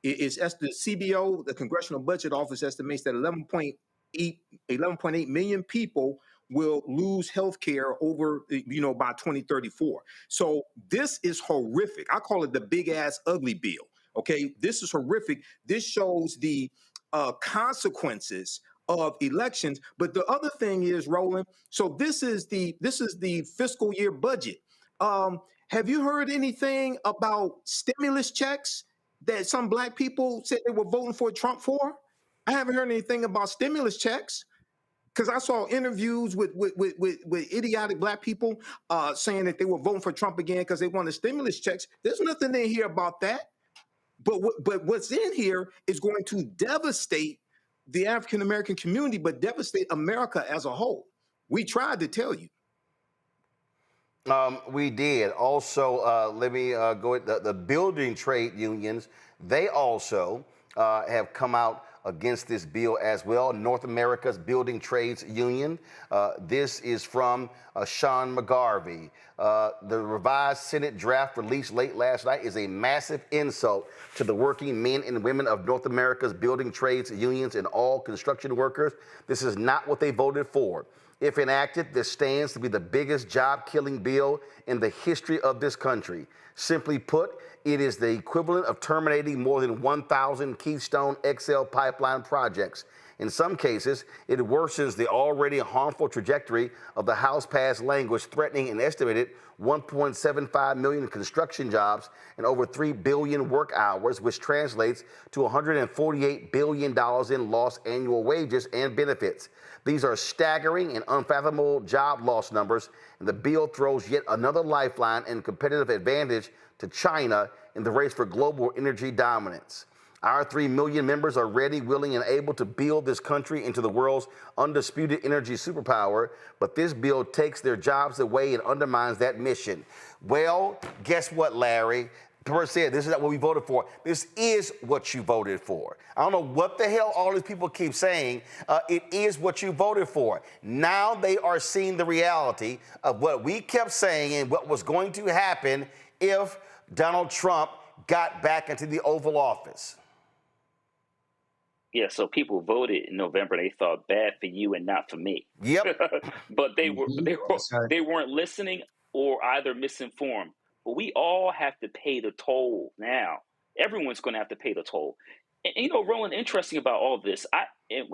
CBO, the Congressional Budget Office, estimates that 11.8 million people will lose healthcare over, by 2034. So this is horrific. I call it the big ass ugly bill. Okay, this is horrific. This shows the consequences of elections. But the other thing is, Roland, so this is the fiscal year budget. Have you heard anything about stimulus checks that some Black people said they were voting for Trump for? I haven't heard anything about stimulus checks, because I saw interviews with idiotic Black people saying that they were voting for Trump again because they wanted stimulus checks. There's nothing in here about that. But what's in here is going to devastate the African American community, but devastate America as a whole. We tried to tell you. We did. Also, let me go at the building trade unions. They also have come out against this bill as well. North America's Building Trades Union. This is from Sean McGarvey. The revised Senate draft released late last night is a massive insult to the working men and women of North America's building trades unions and all construction workers. This is not what they voted for. If enacted, this stands to be the biggest job-killing bill in the history of this country. Simply put, it is the equivalent of terminating more than 1,000 Keystone XL pipeline projects. In some cases, it worsens the already harmful trajectory of the House-passed language, threatening an estimated 1.75 million construction jobs and over 3 billion work hours, which translates to $148 billion in lost annual wages and benefits. These are staggering and unfathomable job loss numbers, and the bill throws yet another lifeline and competitive advantage to China in the race for global energy dominance. Our 3 million members are ready, willing, and able to build this country into the world's undisputed energy superpower, but this bill takes their jobs away and undermines that mission. Well, guess what, Larry? said, this is not what we voted for. This is what you voted for. I don't know what the hell all these people keep saying. It is what you voted for. Now they are seeing the reality of what we kept saying and what was going to happen if Donald Trump got back into the Oval Office. Yeah, so people voted in November. They thought bad for you and not for me. Yep. But they weren't listening or either misinformed. But we all have to pay the toll now. Everyone's going to have to pay the toll. And you know, Roland, interesting about all this,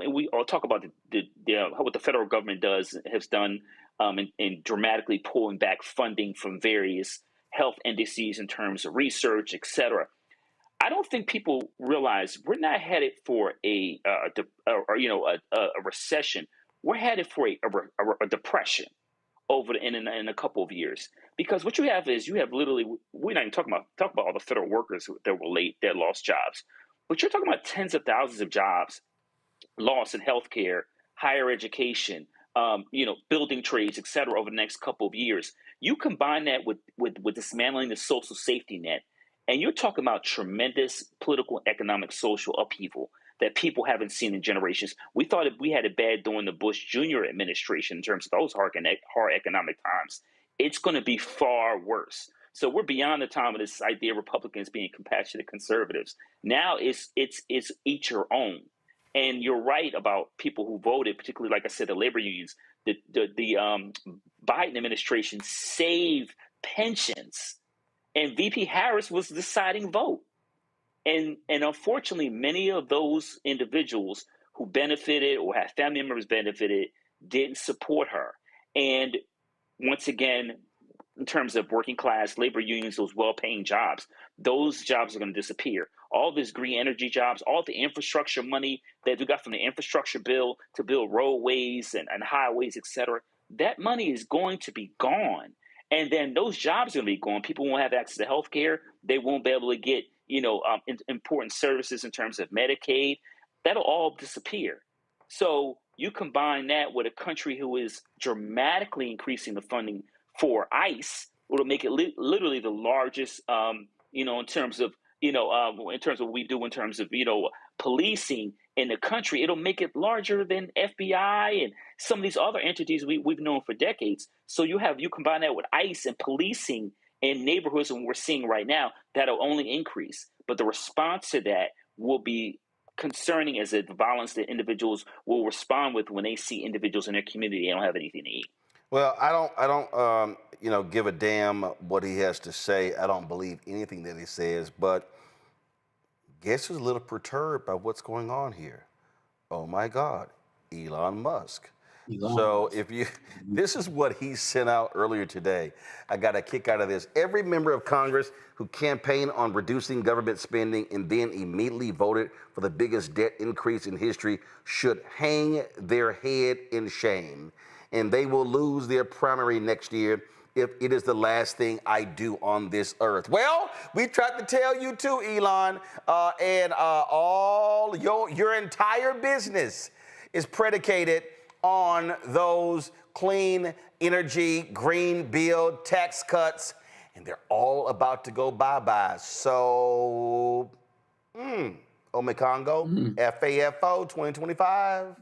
we all talk about what the federal government has done in dramatically pulling back funding from various health indices in terms of research, et cetera. I don't think people realize we're not headed for a recession. We're headed for a depression in a couple of years, because what you have is literally, we're not even talking about all the federal workers that lost jobs, but you're talking about tens of thousands of jobs lost in healthcare, higher education, building trades, et cetera, over the next couple of years. You combine that with dismantling the social safety net, and you're talking about tremendous political, economic, social upheaval that people haven't seen in generations. We thought we had it bad during the Bush Jr. administration in terms of those hard economic times. It's going to be far worse. So we're beyond the time of this idea of Republicans being compassionate conservatives. Now it's each your own. And you're right about people who voted, particularly, like I said, the labor unions. The Biden administration saved pensions, and VP Harris was the deciding vote. And unfortunately, many of those individuals who benefited or had family members benefited didn't support her. And once again, in terms of working class labor unions, those well-paying jobs, those jobs are going to disappear. All this green energy jobs, all the infrastructure money that we got from the infrastructure bill to build roadways and highways, et cetera, that money is going to be gone. And then those jobs are going to be gone. People won't have access to health care. They won't be able to get important services in terms of Medicaid. That'll all disappear. So you combine that with a country who is dramatically increasing the funding for ICE, it'll make it literally the largest, in terms of what we do in terms of, policing in the country. It'll make it larger than FBI and some of these other entities we've known for decades. So you combine that with ICE and policing in neighborhoods, and we're seeing right now, that'll only increase. But the response to that will be concerning, as the violence that individuals will respond with when they see individuals in their community they don't have anything to eat. Well, I don't give a damn what he has to say. I don't believe anything that he says, but guess who's a little perturbed by what's going on here? Oh my God, Elon Musk. So this is what he sent out earlier today. I got a kick out of this. Every member of Congress who campaigned on reducing government spending and then immediately voted for the biggest debt increase in history should hang their head in shame, and they will lose their primary next year if it is the last thing I do on this earth. Well, we tried to tell you too, Elon, and all your entire business is predicated on those clean energy, green bill, tax cuts, and they're all about to go bye-bye. So, Omekongo, FAFO 2025.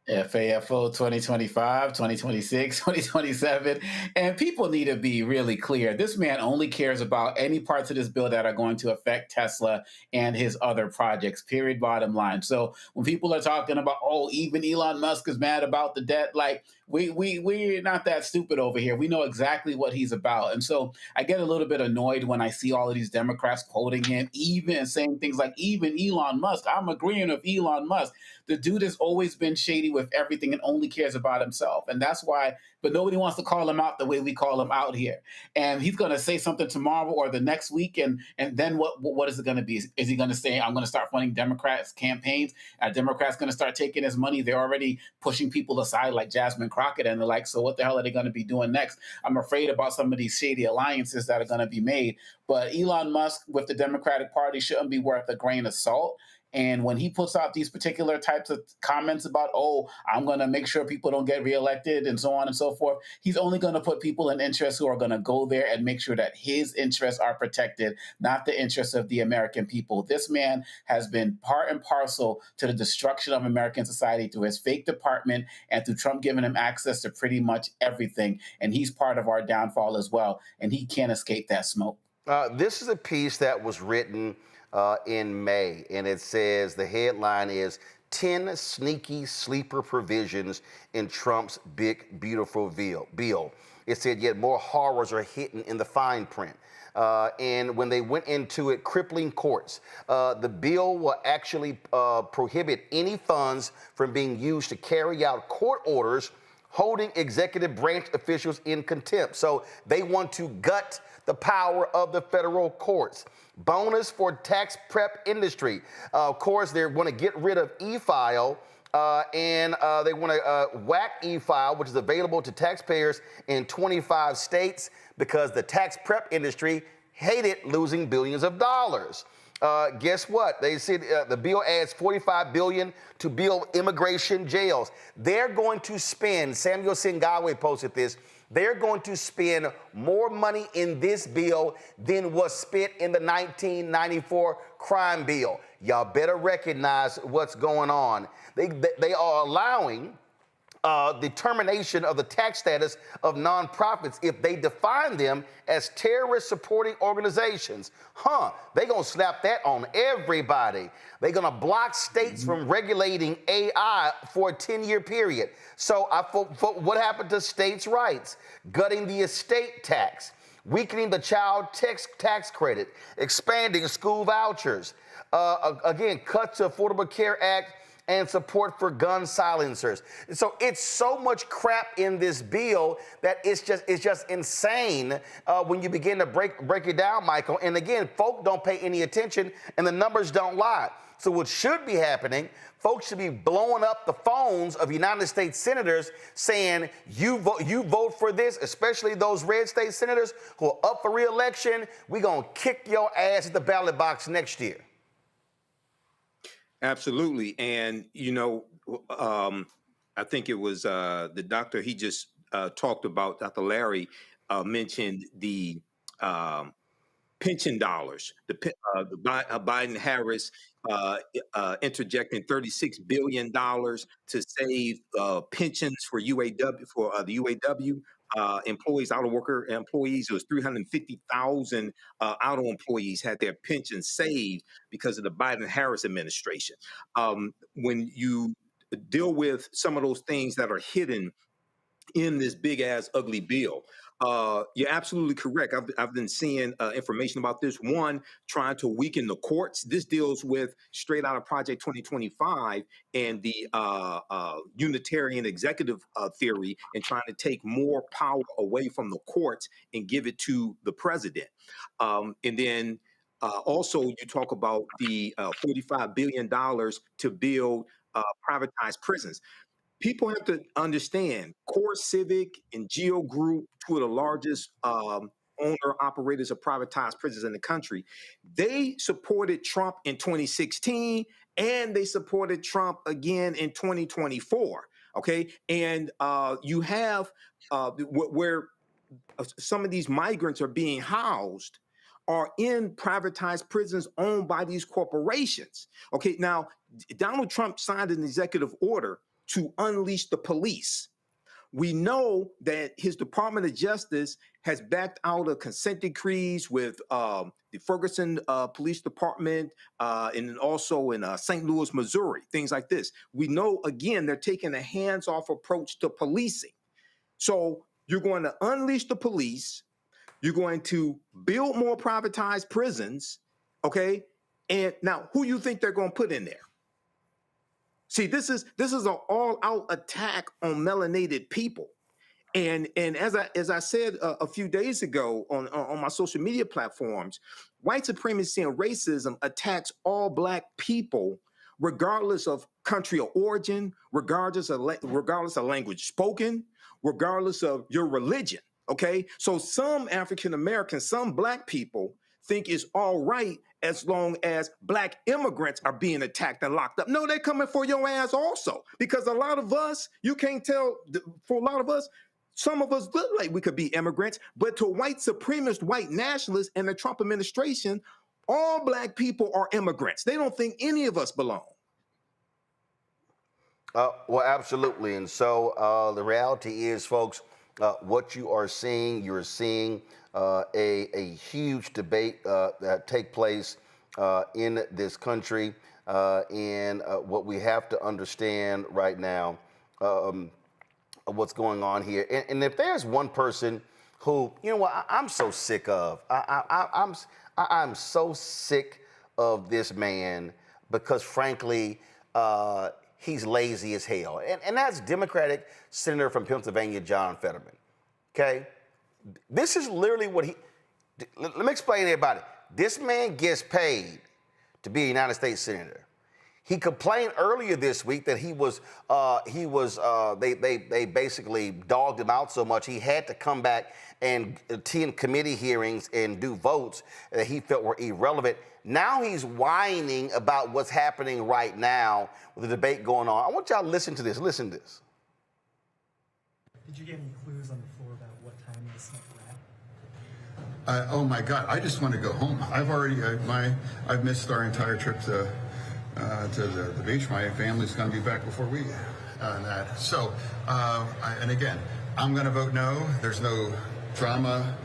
FAFO 2025, 2026, 2027. And people need to be really clear. This man only cares about any parts of this bill that are going to affect Tesla and his other projects, period, bottom line. So when people are talking about, even Elon Musk is mad about the debt, like, we're not that stupid over here. We know exactly what he's about. And so I get a little bit annoyed when I see all of these Democrats quoting him, even saying things like, even Elon Musk. I'm agreeing with Elon Musk. The dude has always been shady with everything and only cares about himself. And that's why, but nobody wants to call him out the way we call him out here. And he's going to say something tomorrow or the next week. And then what is it going to be? Is he going to say, I'm going to start funding Democrats' campaigns? Are Democrats going to start taking his money? They're already pushing people aside like Jasmine Crockett and the like. So what the hell are they going to be doing next? I'm afraid about some of these shady alliances that are going to be made. But Elon Musk with the Democratic Party shouldn't be worth a grain of salt. And when he puts out these particular types of comments about, oh, I'm going to make sure people don't get reelected and so on and so forth, he's only going to put people in interest who are going to go there and make sure that his interests are protected, not the interests of the American people. This man has been part and parcel to the destruction of American society through his fake department and through Trump giving him access to pretty much everything. And he's part of our downfall as well. And he can't escape that smoke. This is a piece that was written in May, and it says the headline is 10 sneaky sleeper provisions in Trump's big, beautiful bill. It said yet more horrors are hidden in the fine print. And when they went into it, crippling courts. The bill will actually prohibit any funds from being used to carry out court orders holding executive branch officials in contempt. So they want to gut the power of the federal courts. Bonus for tax prep industry. Of course, they want to get rid of e-file and they want to whack e-file, which is available to taxpayers in 25 states because the tax prep industry hated losing billions of dollars. Guess what? They said the bill adds $45 billion to build immigration jails. They're going to spend, Samuel Singawe posted this, they're going to spend more money in this bill than was spent in the 1994 crime bill. Y'all better recognize what's going on. They are allowing determination of the tax status of nonprofits if they define them as terrorist supporting organizations. They're going to slap that on everybody. They're going to block states from regulating AI for a 10-year period. So what happened to states' rights? Gutting the estate tax, weakening the child tax credit, expanding school vouchers, again, cuts to Affordable Care Act, and support for gun silencers. So it's so much crap in this bill that it's just insane when you begin to break it down, Michael. And again, folk don't pay any attention and the numbers don't lie. So what should be happening, folks should be blowing up the phones of United States senators saying, you vote for this, especially those red state senators who are up for re-election. We're gonna kick your ass at the ballot box next year. Absolutely. And, you know, I think it was the doctor he just talked about, Dr. Larry, mentioned the pension dollars, the Biden-Harris interjecting $36 billion to save pensions for UAW, for the UAW employees, auto worker employees. It was 350,000 auto employees had their pensions saved because of the Biden-Harris administration. When you deal with some of those things that are hidden in this big ass ugly bill, you're absolutely correct. I've been seeing information about this. One, trying to weaken the courts. This deals with straight out of Project 2025 and the Unitarian executive theory and trying to take more power away from the courts and give it to the president. And then also you talk about the $45 billion to build privatized prisons. People have to understand Core Civic and Geo Group, two of the largest owner-operators of privatized prisons in the country. They supported Trump in 2016, and they supported Trump again in 2024, okay? And you have where some of these migrants are being housed are in privatized prisons owned by these corporations, okay? Now, Donald Trump signed an executive order to unleash the police. We know that his Department of Justice has backed out of consent decrees with the Ferguson Police Department and also in St. Louis, Missouri, things like this. We know, again, they're taking a hands-off approach to policing. So you're going to unleash the police. You're going to build more privatized prisons, okay? And now, who you think they're going to put in there? See, this is an all-out attack on melanated people, and as I said a few days ago on my social media platforms, white supremacy and racism attacks all Black people, regardless of country of origin, regardless of language spoken, regardless of your religion. Okay, so some African Americans, some Black people think it's all right as long as black immigrants are being attacked and locked up. No, they're coming for your ass also. Because a lot of us, you can't tell, for a lot of us, some of us look like we could be immigrants, but to white supremacist, white nationalists and the Trump administration, all black people are immigrants. They don't think any of us belong. Well, absolutely. And so the reality is, folks, what you are seeing, you're seeing a huge debate that take place in this country. And what we have to understand right now, what's going on here. And if there's one person who, you know what, I'm so sick of. I'm so sick of this man because, frankly, he's lazy as hell. And that's Democratic Senator from Pennsylvania, John Fetterman. Okay? This is literally what let me explain to everybody. This man gets paid to be a United States Senator. He complained earlier this week that they basically dogged him out so much he had to come back and attend committee hearings and do votes that he felt were irrelevant. Now he's whining about what's happening right now with the debate going on. I want y'all to listen to this. Listen to this. Did you get any clues on the floor about what time this wrap? Oh my God! I just want to go home. I've missed our entire trip to the beach. My family's going to be back before we on that. So, and again, I'm going to vote no. There's no drama.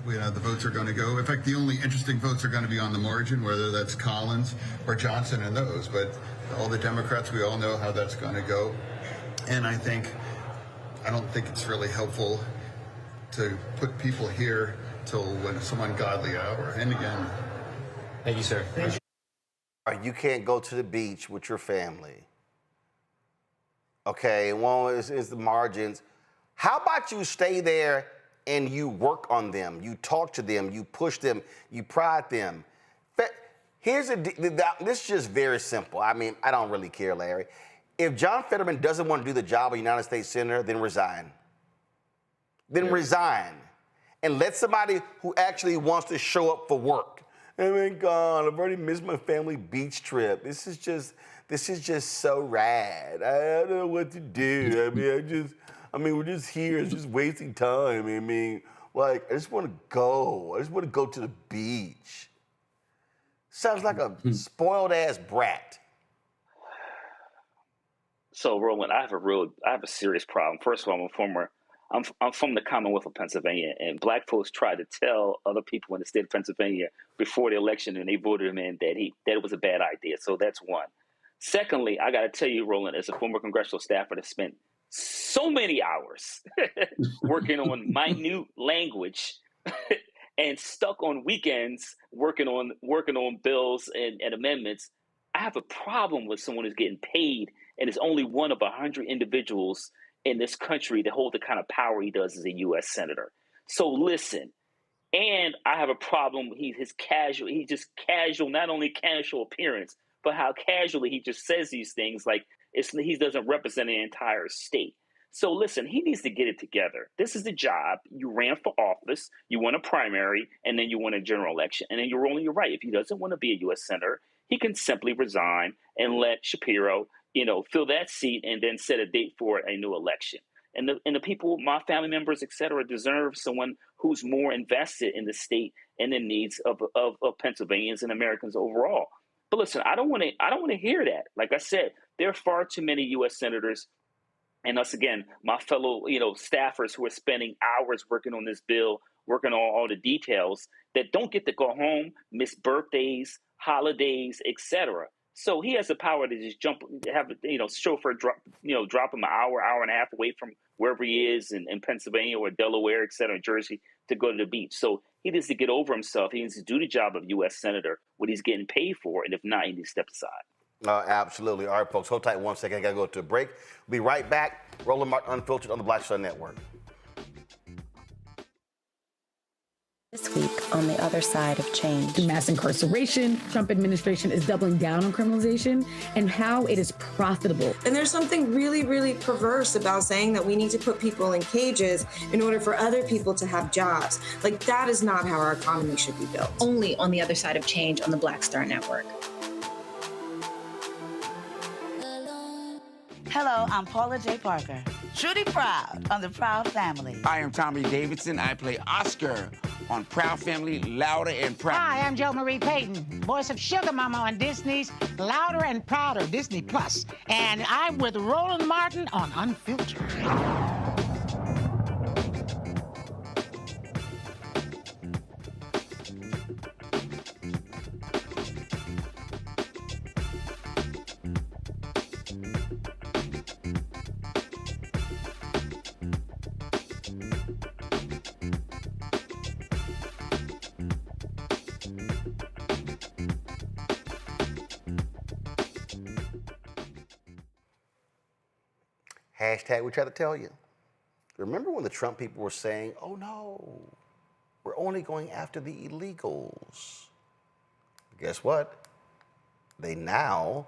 The votes are going to go. In fact, the only interesting votes are going to be on the margin, whether that's Collins or Johnson and those. But all the Democrats, we all know how that's going to go. And I don't think it's really helpful to put people here till when some ungodly hour. And again, thank you, sir. You can't go to the beach with your family. Okay, well, it's the margins. How about you stay there and you work on them, you talk to them, you push them, you prod them. This is just very simple. I mean, I don't really care, Larry. If John Fetterman doesn't want to do the job of United States Senator, then resign. Then resign. And let somebody who actually wants to show up for work. Oh my God, I've already missed my family beach trip. This is just so rad. I don't know what to do. We're just here. It's just wasting time. I just want to go. I just want to go to the beach. Sounds like a spoiled-ass brat. So, Roland, I have a serious problem. First of all, I'm from the Commonwealth of Pennsylvania, and black folks tried to tell other people in the state of Pennsylvania before the election, and they voted him in, that it was a bad idea. So that's one. Secondly, I got to tell you, Roland, as a former congressional staffer that spent so many hours working on minute language and stuck on weekends working on bills and amendments, I have a problem with someone who's getting paid and is only one of 100 individuals in this country that hold the kind of power he does as a U.S. Senator. So listen, and I have a problem with he's just casual, not only casual appearance, but how casually he just says these things like he doesn't represent the entire state. So listen, he needs to get it together. This is the job. You ran for office, you won a primary, and then you won a general election. And then you're right. If he doesn't want to be a U.S. Senator, he can simply resign and let Shapiro, fill that seat and then set a date for a new election. And the people, my family members, et cetera, deserve someone who's more invested in the state and the needs of Pennsylvanians and Americans overall. But listen, I don't want to hear that. Like I said, there are far too many U.S. senators and us, again, my fellow, staffers who are spending hours working on this bill, working on all the details that don't get to go home, miss birthdays, holidays, et cetera. So he has the power to just chauffeur drop him an hour and a half away from wherever he is in Pennsylvania or Delaware, et cetera, Jersey, to go to the beach. So he needs to get over himself. He needs to do the job of U.S. Senator, what he's getting paid for. And if not, he needs to step aside. Absolutely. All right, folks, hold tight 1 second. I got to go to a break. We'll be right back. Roland Martin Unfiltered on the Black Star Network. This week on on the other side of change. Mass incarceration, Trump administration is doubling down on criminalization, and how it is profitable. And there's something really, really perverse about saying that we need to put people in cages in order for other people to have jobs. Like, that is not how our economy should be built. Only on the other side of change on the Black Star Network. Hello, I'm Paula J. Parker. Truly proud on the Proud Family. I am Tommy Davidson. I play Oscar on Proud Family, Louder and Proud. Hi, I'm Jo Marie Payton, voice of Sugar Mama on Disney's Louder and Prouder, Disney Plus. And I'm with Roland Martin on Unfiltered. Hashtag we try to tell you. Remember when the Trump people were saying, oh no, we're only going after the illegals. Guess what? They now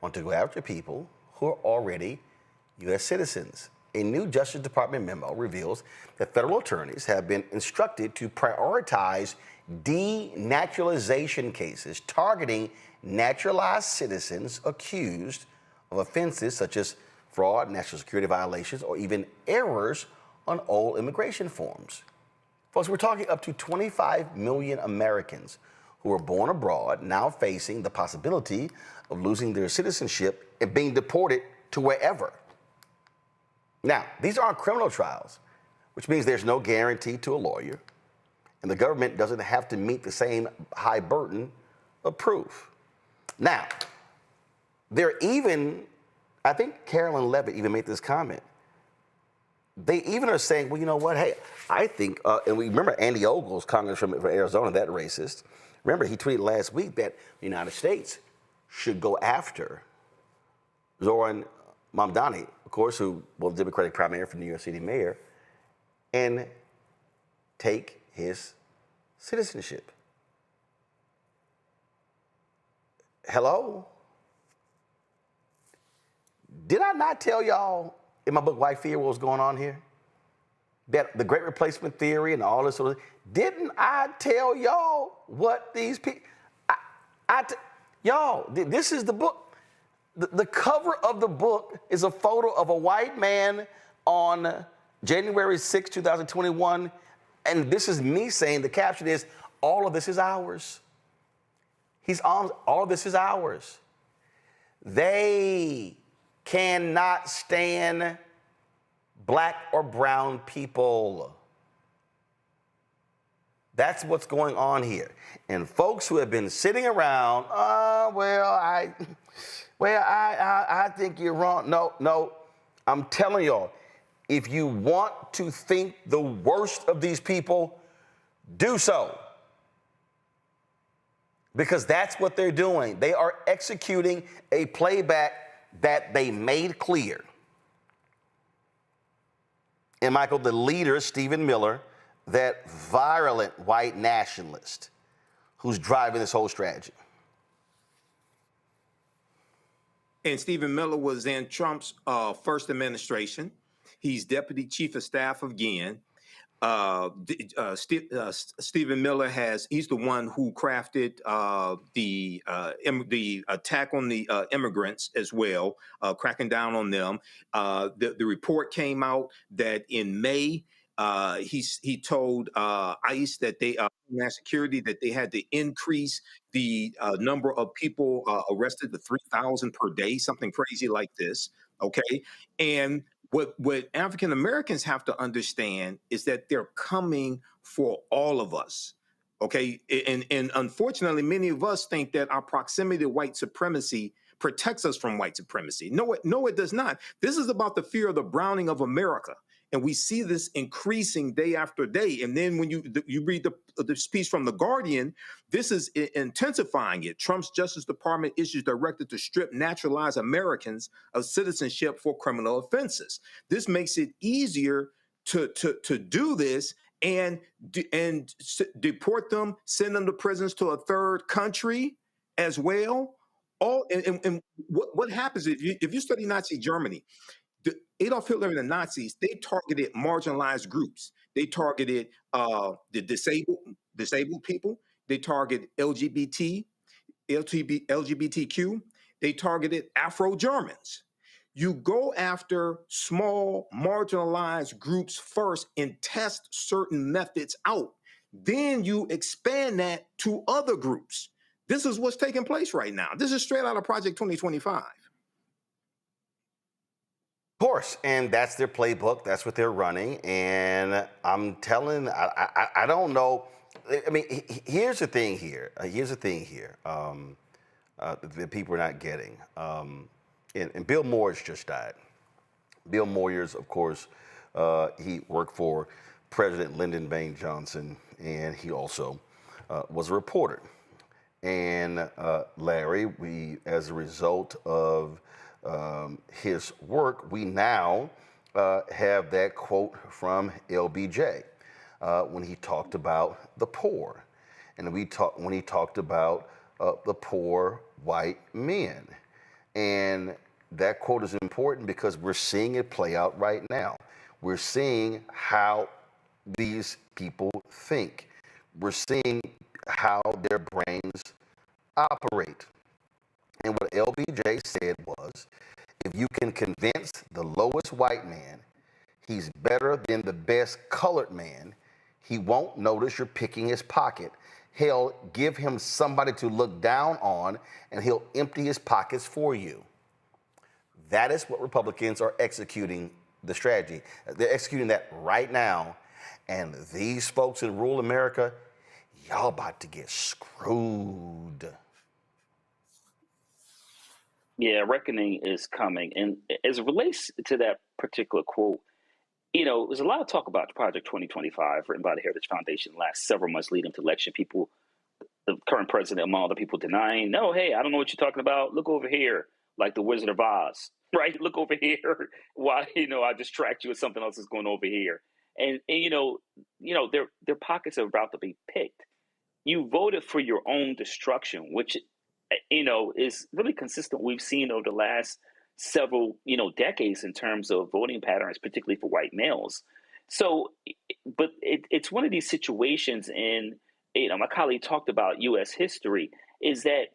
want to go after people who are already U.S. citizens. A new Justice Department memo reveals that federal attorneys have been instructed to prioritize denaturalization cases targeting naturalized citizens accused of offenses such as fraud, national security violations, or even errors on old immigration forms. Folks, we're talking up to 25 million Americans who were born abroad now facing the possibility of losing their citizenship and being deported to wherever. Now, these aren't criminal trials, which means there's no guarantee to a lawyer, and the government doesn't have to meet the same high burden of proof. Now, they're even, I think Carolyn Levitt even made this comment. They even are saying, well, you know what? Hey, I think, and we remember Andy Ogles, congressman from Arizona, that racist. Remember, he tweeted last week that the United States should go after Zoran Mamdani, of course, who was Democratic primary for New York City mayor, and take his citizenship. Hello? Did I not tell y'all in my book, White Fear, what was going on here? That the Great Replacement Theory and all this sort of, didn't I tell y'all what these people, y'all, this is the book. The cover of the book is a photo of a white man on January 6, 2021, and this is me saying, the caption is, all of this is ours. All of this is ours. They cannot stand black or brown people. That's what's going on here. And folks who have been sitting around, I think you're wrong. No, I'm telling y'all, if you want to think the worst of these people, do so. Because that's what they're doing. They are executing a playback that they made clear. And Michael, the leader, Stephen Miller, that virulent white nationalist who's driving this whole strategy. And Stephen Miller was in Trump's first administration. He's deputy chief of staff again. Stephen Miller he's the one who crafted the attack on the immigrants as well, cracking down on them. The report came out that in May, he told ICE that Homeland Security that they had to increase the number of people arrested to 3,000 per day, something crazy like this. Okay, and what African Americans have to understand is that they're coming for all of us. Okay, and unfortunately, many of us think that our proximity to white supremacy protects us from white supremacy. No, it does not. This is about the fear of the browning of America. And we see this increasing day after day. And then when you read the piece from The Guardian, this is intensifying it. Trump's Justice Department issues directive to strip naturalized Americans of citizenship for criminal offenses. This makes it easier to do this and deport them, send them to prisons to a third country as well. And what happens if you study Nazi Germany? Adolf Hitler and the Nazis, they targeted marginalized groups. They targeted the disabled people. They targeted LGBTQ. They targeted Afro-Germans. You go after small, marginalized groups first and test certain methods out. Then you expand that to other groups. This is what's taking place right now. This is straight out of Project 2025. Of course, and that's their playbook. That's what they're running. And I'm telling, I don't know. I mean, here's the thing here. That people are not getting. And Bill Moyers just died. Bill Moyers, of course, he worked for President Lyndon Baines Johnson, and he also was a reporter. And Larry, as a result of his work, we now have that quote from LBJ when he talked about the poor, and when he talked about the poor white men. And that quote is important because we're seeing it play out right now. We're seeing how these people think. We're seeing how their brains operate. And what LBJ said was, if you can convince the lowest white man he's better than the best colored man, he won't notice you're picking his pocket. Hell, give him somebody to look down on, and he'll empty his pockets for you. That is what Republicans are executing the strategy. They're executing that right now. And these folks in rural America, y'all about to get screwed. Yeah, reckoning is coming. And as it relates to that particular quote, you know, there's a lot of talk about Project 2025 written by the Heritage Foundation the last several months leading to election. People, the current president, among other people, denying, no, hey, I don't know what you're talking about. Look over here, like the Wizard of Oz, right? Look over here. Why, I distract you with something else that's going over here. And their pockets are about to be picked. You voted for your own destruction, which, is really consistent. We've seen over the last several, decades in terms of voting patterns, particularly for white males. So, but it's one of these situations, and my colleague talked about U.S. history, is that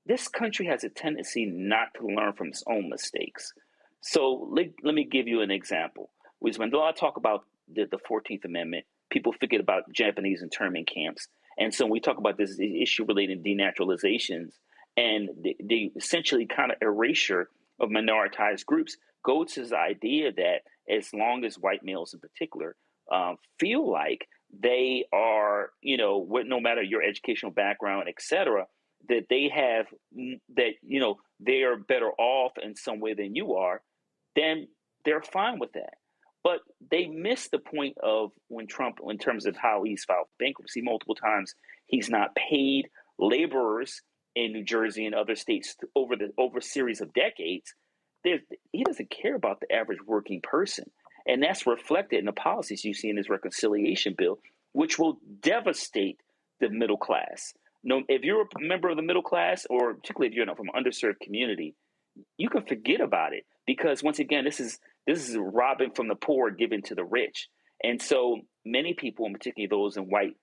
this country has a tendency not to learn from its own mistakes. So let me give you an example. We spend a lot of talk about the 14th Amendment. People forget about Japanese internment camps. And so when we talk about this issue relating to denaturalizations and the essentially kind of erasure of minoritized groups, go to the idea that as long as white males in particular feel like they are, no matter your educational background, et cetera, that they have, they are better off in some way than you are, then they're fine with that. But they missed the point of when Trump, in terms of how he's filed bankruptcy multiple times, he's not paid laborers in New Jersey and other states over a series of decades. He doesn't care about the average working person. And that's reflected in the policies you see in his reconciliation bill, which will devastate the middle class. If you're a member of the middle class, or particularly if you're from an underserved community, you can forget about it, because once again, this is robbing from the poor, given to the rich. And so many people, and particularly those in white,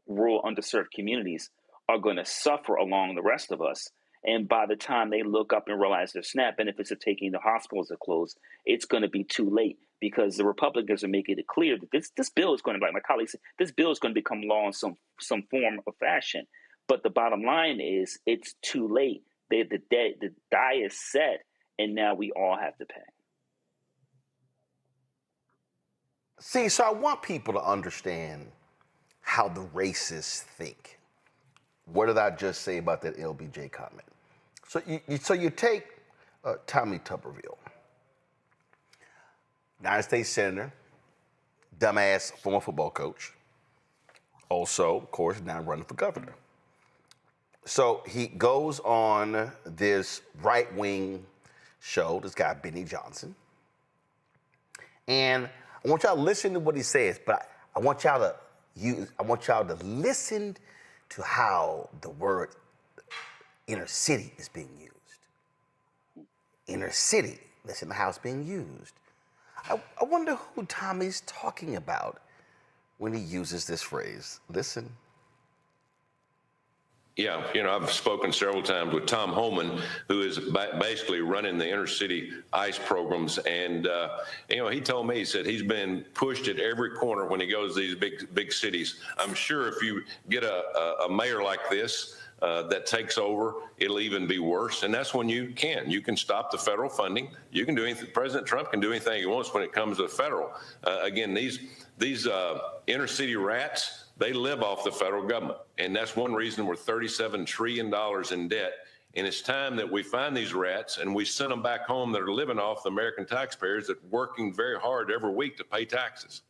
rural, underserved communities, are going to suffer along the rest of us. And by the time they look up and realize their SNAP benefits of taking the hospitals are closed, it's going to be too late, because the Republicans are making it clear that this bill is going to, like my colleagues said, this bill is going to become law in some form or fashion. But the bottom line is, it's too late. The die is set, and now we all have to pay. See, so I want people to understand how the racists think. What did I just say about that LBJ comment? So you take Tommy Tuberville, United States Senator, dumbass former football coach, also, of course, now running for governor. So he goes on this right-wing show, this guy, Benny Johnson. And I want y'all to listen to what he says, but I I want y'all to listen to how the word inner city is being used. Inner city, listen to how it's being used. I wonder who Tommy's talking about when he uses this phrase. Listen. Yeah, I've spoken several times with Tom Homan, who is basically running the inner city ICE programs. And, he told me, he said he's been pushed at every corner when he goes to these big cities. I'm sure if you get a mayor like this that takes over, it'll even be worse. And that's when you can stop the federal funding. You can do anything. President Trump can do anything he wants when it comes to the federal. Again, these inner city rats, they live off the federal government. And that's one reason we're $37 trillion in debt. And it's time that we find these rats and we send them back home that are living off the American taxpayers that are working very hard every week to pay taxes.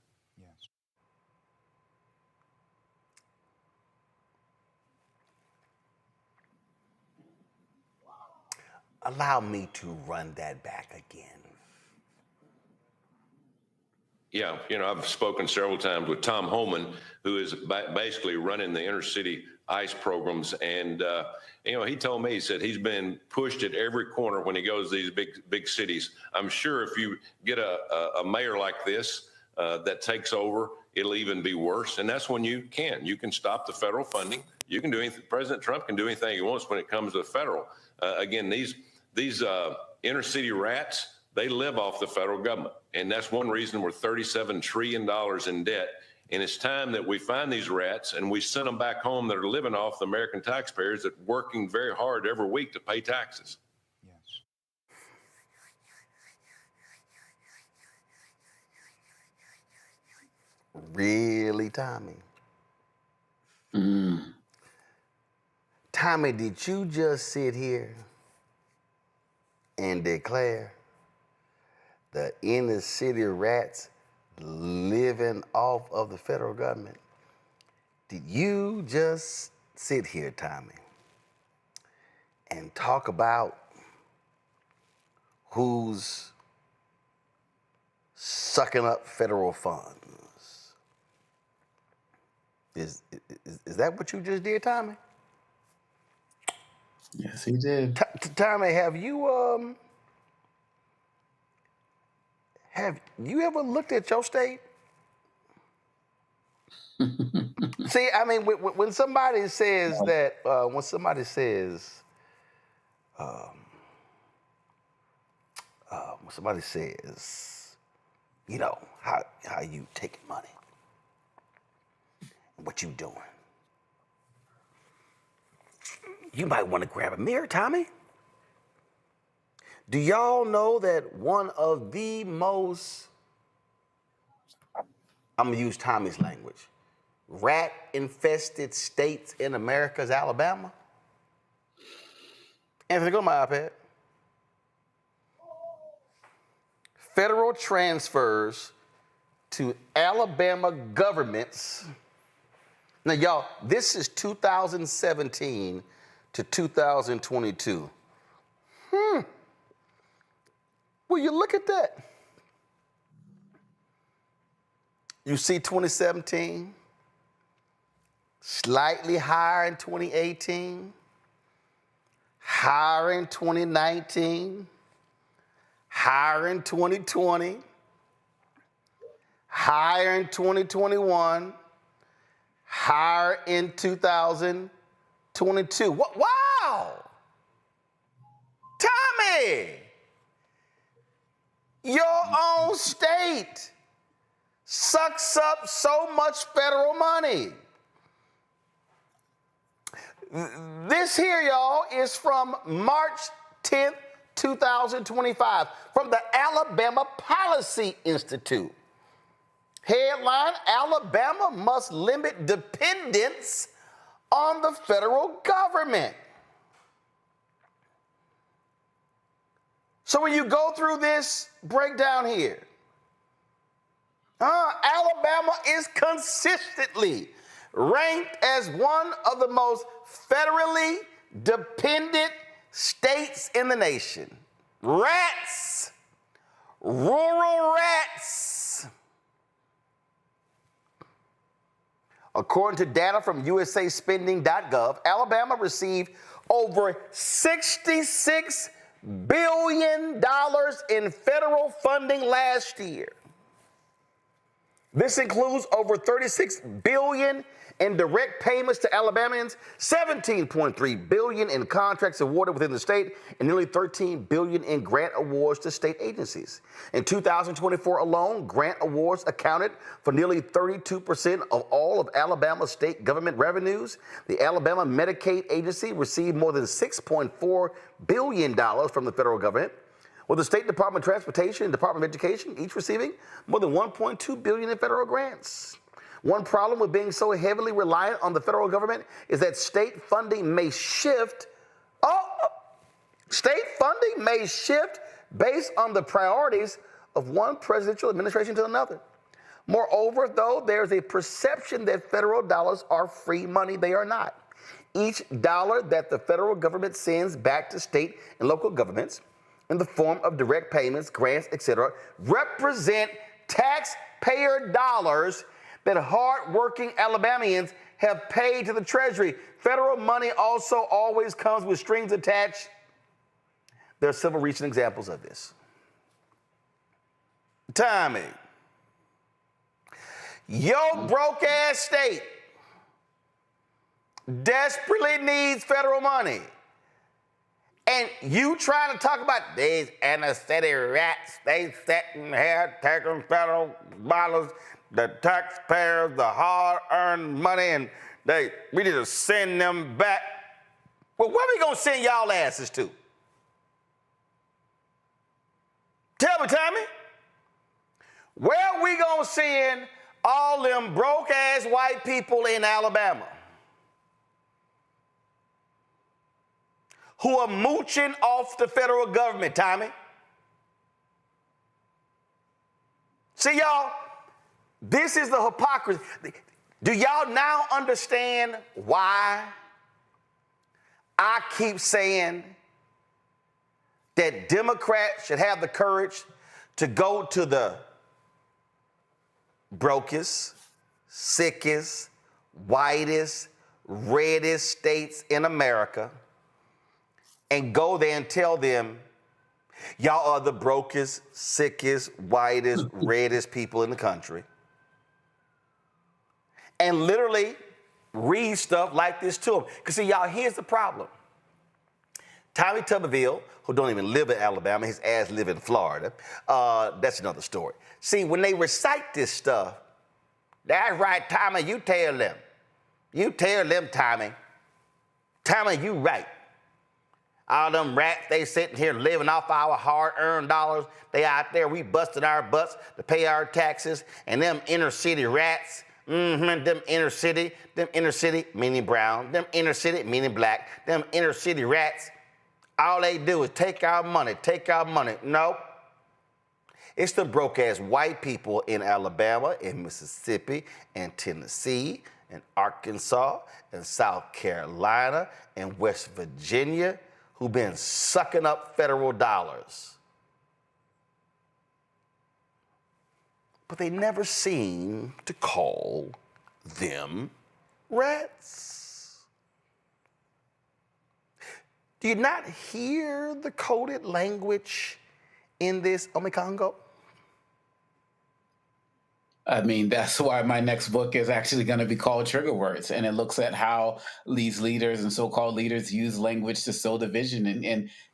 Allow me to run that back again. Yeah, I've spoken several times with Tom Homan, who is basically running the inner city ICE programs. And, he told me, he said he's been pushed at every corner when he goes to these big cities. I'm sure if you get a mayor like this that takes over, it'll even be worse. And that's when you can stop the federal funding. You can do anything. President Trump can do anything he wants when it comes to the federal. Again, these inner city rats, they live off the federal government. And that's one reason we're $37 trillion in debt. And it's time that we find these rats and we send them back home that are living off the American taxpayers that are working very hard every week to pay taxes. Really, Tommy? Tommy, did you just sit here and declare the inner city rats living off of the federal government? Did you just sit here, Tommy, and talk about who's sucking up federal funds? Is that what you just did, Tommy? Yes, he did. Tommy, have you ever looked at your state? See, I mean, when somebody says that, when somebody says, how you taking money and what you doing, you might want to grab a mirror, Tommy. Do y'all know that one of the most, I'm gonna use Tommy's language, rat-infested states in America is Alabama? Anthony, go to my iPad. Federal transfers to Alabama governments. Now, y'all, this is 2017 to 2022. Will you look at that? You see 2017, slightly higher in 2018, higher in 2019, higher in 2020, higher in 2021, higher in 2022. Wow! Tommy! Your own state sucks up so much federal money. This here, y'all, is from March 10th, 2025, from the Alabama Policy Institute. Headline, Alabama must limit dependence on the federal government. So when you go through this breakdown here, Alabama is consistently ranked as one of the most federally dependent states in the nation. Rats, rural rats. According to data from usaspending.gov, Alabama received over $66 billion in federal funding last year. This includes over $36 billion in direct payments to Alabamians, $17.3 billion in contracts awarded within the state, and nearly $13 billion in grant awards to state agencies. In 2024 alone, grant awards accounted for nearly 32% of all of Alabama's state government revenues. The Alabama Medicaid Agency received more than $6.4 billion from the federal government, with the State Department of Transportation and Department of Education each receiving more than $1.2 billion in federal grants. One problem with being so heavily reliant on the federal government is that state funding may shift. State funding may shift based on the priorities of one presidential administration to another. Moreover, though, there's a perception that federal dollars are free money. They are not. Each dollar that the federal government sends back to state and local governments in the form of direct payments, grants, etc., represent taxpayer dollars that hard-working Alabamians have paid to the Treasury. Federal money also always comes with strings attached. There are several recent examples of this. Tommy, your broke-ass state desperately needs federal money. And you trying to talk about these inner city rats, they sitting here taking federal dollars, the taxpayers, the hard-earned money, and we need to send them back. Well, where we gonna send y'all asses to? Tell me, Tommy. Where we gonna send all them broke-ass white people in Alabama who are mooching off the federal government, Tommy? See, y'all, this is the hypocrisy. Do y'all now understand why I keep saying that Democrats should have the courage to go to the brokest, sickest, whitest, reddest states in America and go there and tell them, y'all are the brokest, sickest, whitest, reddest people in the country. And literally read stuff like this to them. Because see, y'all, here's the problem. Tommy Tuberville, who don't even live in Alabama, his ass live in Florida, that's another story. See, when they recite this stuff, that's right, Tommy, you tell them. You tell them, Tommy. Tommy, you right. All them rats, they sitting here living off our hard-earned dollars. They out there, we busting our butts to pay our taxes. And them inner city rats, them inner city meaning brown, them inner city meaning black, them inner city rats, all they do is take our money. Nope. It's the broke-ass white people in Alabama, in Mississippi, and Tennessee, and Arkansas, and South Carolina, and West Virginia, who've been sucking up federal dollars. But they never seem to call them rats. Do you not hear the coded language in this Omekongo? I mean, that's why my next book is actually going to be called Trigger Words. And it looks at how these leaders and so-called leaders use language to sow division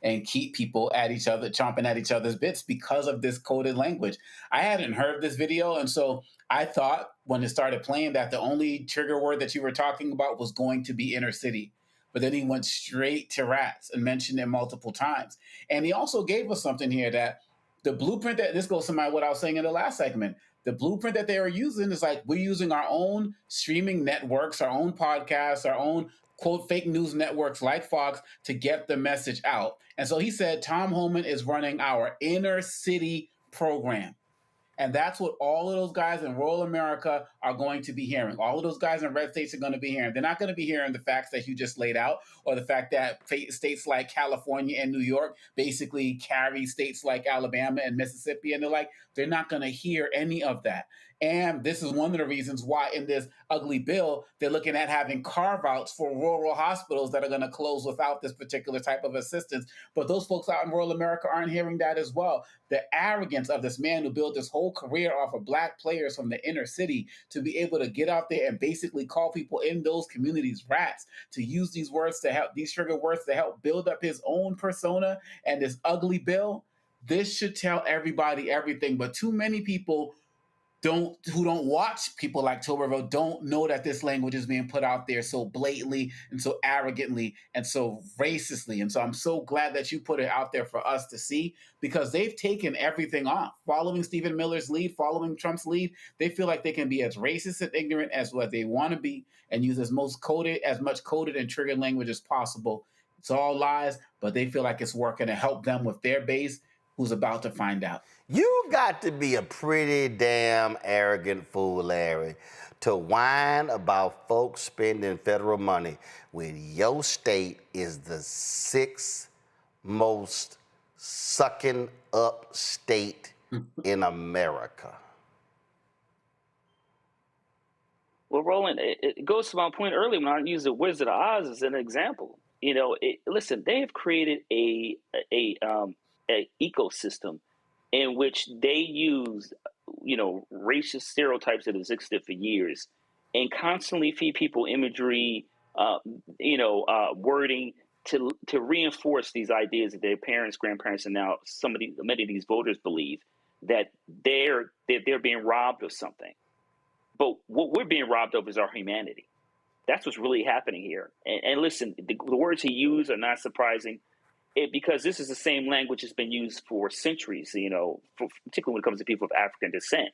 and keep people at each other, chomping at each other's bits because of this coded language. I hadn't heard this video. And so I thought when it started playing that the only trigger word that you were talking about was going to be inner city. But then he went straight to rats and mentioned it multiple times. And he also gave us something here that the blueprint that this goes to what I was saying in the last segment. The blueprint that they are using is like we're using our own streaming networks, our own podcasts, our own, quote, fake news networks like Fox to get the message out. And so he said Tom Homan is running our inner city program. And that's what all of those guys in rural America are going to be hearing. All of those guys in red states are going to be hearing. They're not going to be hearing the facts that you just laid out or the fact that states like California and New York basically carry states like Alabama and Mississippi. And they're not going to hear any of that. And this is one of the reasons why in this ugly bill, they're looking at having carve-outs for rural hospitals that are going to close without this particular type of assistance. But those folks out in rural America aren't hearing that as well. The arrogance of this man who built his whole career off of Black players from the inner city to be able to get out there and basically call people in those communities rats, to use these words to help, these trigger words to help build up his own persona and this ugly bill. This should tell everybody everything, but too many people who don't watch people like Tuberville don't know that this language is being put out there so blatantly and so arrogantly and so racistly. And so I'm so glad that you put it out there for us to see, because they've taken everything off. Following Stephen Miller's lead, following Trump's lead, they feel like they can be as racist and ignorant as what they want to be and use as much coded and triggered language as possible. It's all lies, but they feel like it's working to help them with their base, who's about to find out. You got to be a pretty damn arrogant fool, Larry, to whine about folks spending federal money when your state is the 6th most sucking up state in America. Well, Roland, it goes to my point earlier when I used the Wizard of Oz as an example. You know, listen, they have created a ecosystem in which they use, racist stereotypes that have existed for years, and constantly feed people imagery, wording to reinforce these ideas that their parents, grandparents, and now many of these voters believe that they're being robbed of something. But what we're being robbed of is our humanity. That's what's really happening here. And listen, the words he used are not surprising. Because this is the same language that's been used for centuries, particularly when it comes to people of African descent,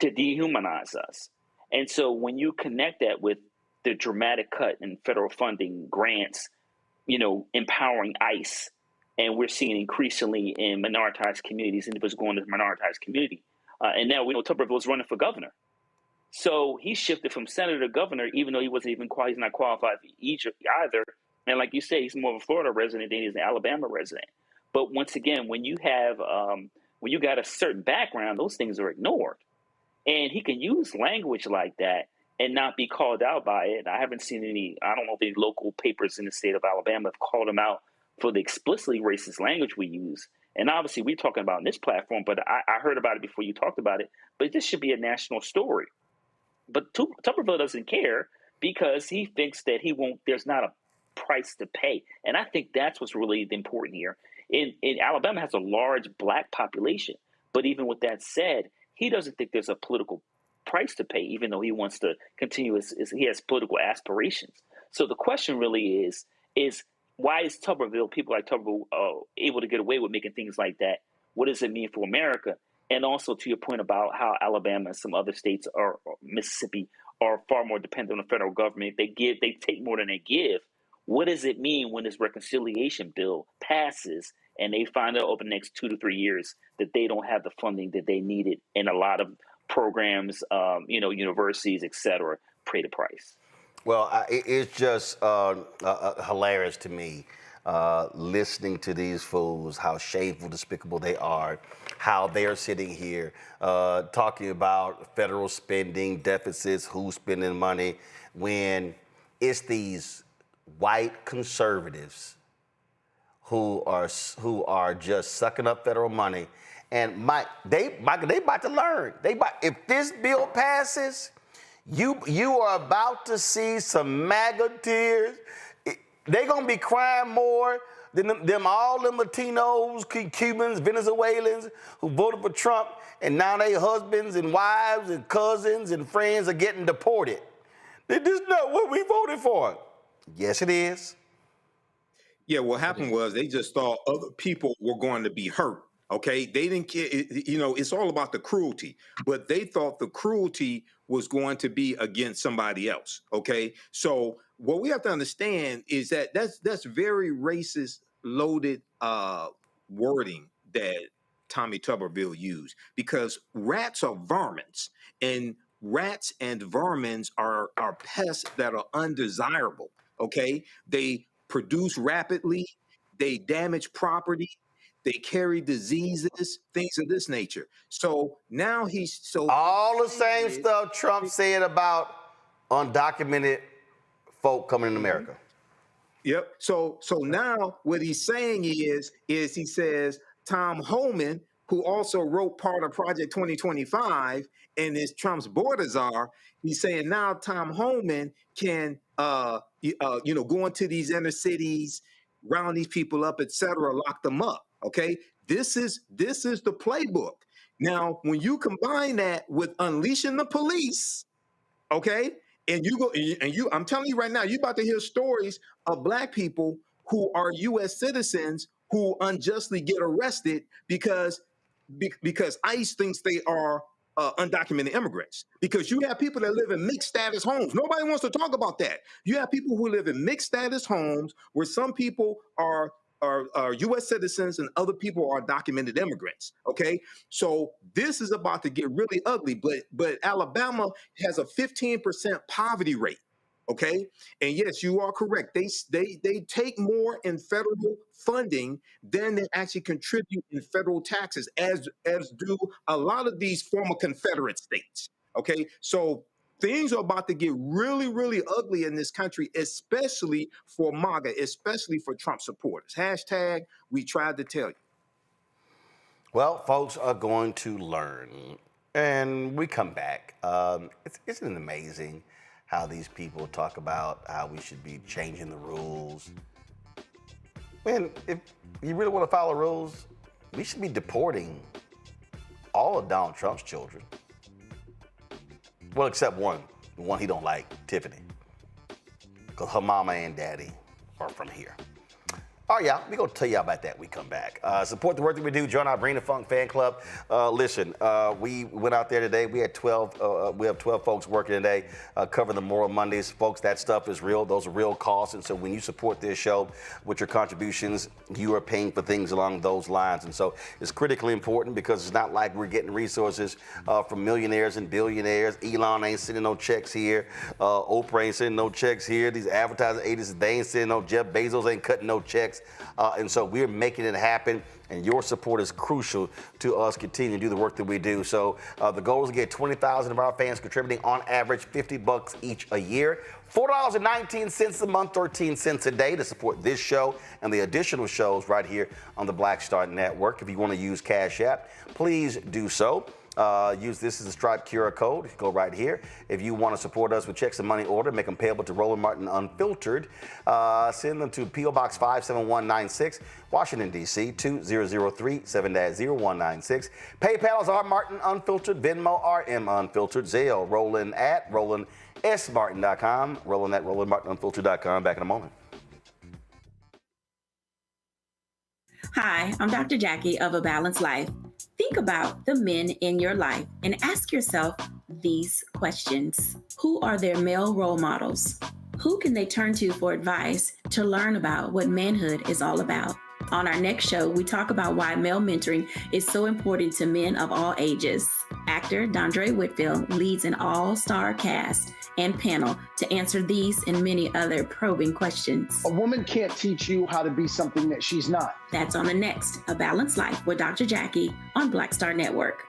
to dehumanize us. And so when you connect that with the dramatic cut in federal funding, grants, empowering ICE, and we're seeing increasingly in minoritized communities, individuals going to the minoritized community. And now we know Tuberville is running for governor. So he shifted from senator to governor, even though he's not qualified for either. And like you say, he's more of a Florida resident than he's an Alabama resident. But once again, when you got a certain background, those things are ignored. And he can use language like that and not be called out by it. I haven't seen I don't know if any local papers in the state of Alabama have called him out for the explicitly racist language we use. And obviously we're talking about on this platform, but I heard about it before you talked about it. But this should be a national story. But Tuberville doesn't care because he thinks that there's not a price to pay. And I think that's what's really important here. In Alabama has a large Black population, but even with that said, he doesn't think there's a political price to pay, even though he wants to continue he has political aspirations. So the question really is why is Tuberville, people like Tuberville, able to get away with making things like that? What does it mean for America? And also to your point about how Alabama and some other states or Mississippi are far more dependent on the federal government. They take more than they give. What does it mean when this reconciliation bill passes and they find out over the next 2 to 3 years that they don't have the funding that they needed in a lot of programs, universities, et cetera, pay the price? Well, it's just hilarious to me listening to these fools, how shameful, despicable they are, how they are sitting here talking about federal spending, deficits, who's spending money, when it's these white conservatives who are just sucking up federal money, and they about to learn. If this bill passes, you are about to see some MAGA tears. They're gonna be crying more than all them Latinos, Cubans, Venezuelans who voted for Trump, and now their husbands and wives and cousins and friends are getting deported. This is not what we voted for. Yes, it is. Yeah, what happened was they just thought other people were going to be hurt. Okay, they didn't care. It's all about the cruelty, but they thought the cruelty was going to be against somebody else. Okay, so what we have to understand is that that's very racist, loaded wording that Tommy Tuberville used, because rats are varmints, and rats and vermins are pests that are undesirable. Okay, they produce rapidly, they damage property, They carry diseases, things of this nature. So now all the same stuff Trump said about undocumented folk coming in America. Yep. So now what he's saying is he says Tom Homan, who also wrote part of Project 2025 and is Trump's border czar, he's saying now Tom Homan can go into these inner cities, round these people up, etc., lock them up. Okay, this is the playbook. Now, when you combine that with unleashing the police, okay, and I'm telling you right now, you're about to hear stories of black people who are U.S. citizens who unjustly get arrested because ICE thinks they are undocumented immigrants. Because you have people that live in mixed status homes. Nobody wants to talk about that. You have people who live in mixed status homes where some people are U.S. citizens and other people are documented immigrants. Okay, so this is about to get really ugly. But Alabama has a 15% poverty rate. Okay, and yes, you are correct. They take more in federal funding than they actually contribute in federal taxes, as do a lot of these former Confederate states. Okay, so things are about to get really, really ugly in this country, especially for MAGA, especially for Trump supporters. Hashtag, we tried to tell you. Well, folks are going to learn. And we come back. Isn't it amazing how these people talk about how we should be changing the rules? Man, if you really want to follow rules, we should be deporting all of Donald Trump's children. Well, except one, the one he don't like, Tiffany. Because her mama and daddy are from here. All right, y'all, we're going to tell you about that when we come back. Support the work that we do. Join our Bring the Funk fan club. Listen, we went out there today. We had 12, we have 12 folks working today covering the Moral Mondays. Folks, that stuff is real. Those are real costs. And so when you support this show with your contributions, you are paying for things along those lines. And so it's critically important because it's not like we're getting resources from millionaires and billionaires. Elon ain't sending no checks here. Oprah ain't sending no checks here. These advertising agencies, they ain't sending no, Jeff Bezos ain't cutting no checks. And so we're making it happen, and your support is crucial to us continuing to do the work that we do. So the goal is to get 20,000 of our fans contributing on average $50 each a year, $4.19 a month, 13 cents a day to support this show and the additional shows right here on the Black Star Network. If you want to use Cash App, please do so. Use this as a Stripe QR code. Go right here. If you want to support us with checks and money order, make them payable to Roland Martin Unfiltered. Send them to P.O. Box 57196, Washington, D.C. 2003 7-0196. PayPal is R Martin Unfiltered. Venmo RM Unfiltered. Zelle Roland at RolandSMartin.com. Roland at RolandMartinUnfiltered.com. Back in a moment. Hi, I'm Dr. Jackie of A Balanced Life. Think about the men in your life and ask yourself these questions. Who are their male role models? Who can they turn to for advice to learn about what manhood is all about? On our next show, we talk about why male mentoring is so important to men of all ages. Actor Dondre Whitfield leads an all-star cast and panel to answer these and many other probing questions. A woman can't teach you how to be something that she's not. That's on the next A Balanced Life with Dr. Jackie on Black Star Network.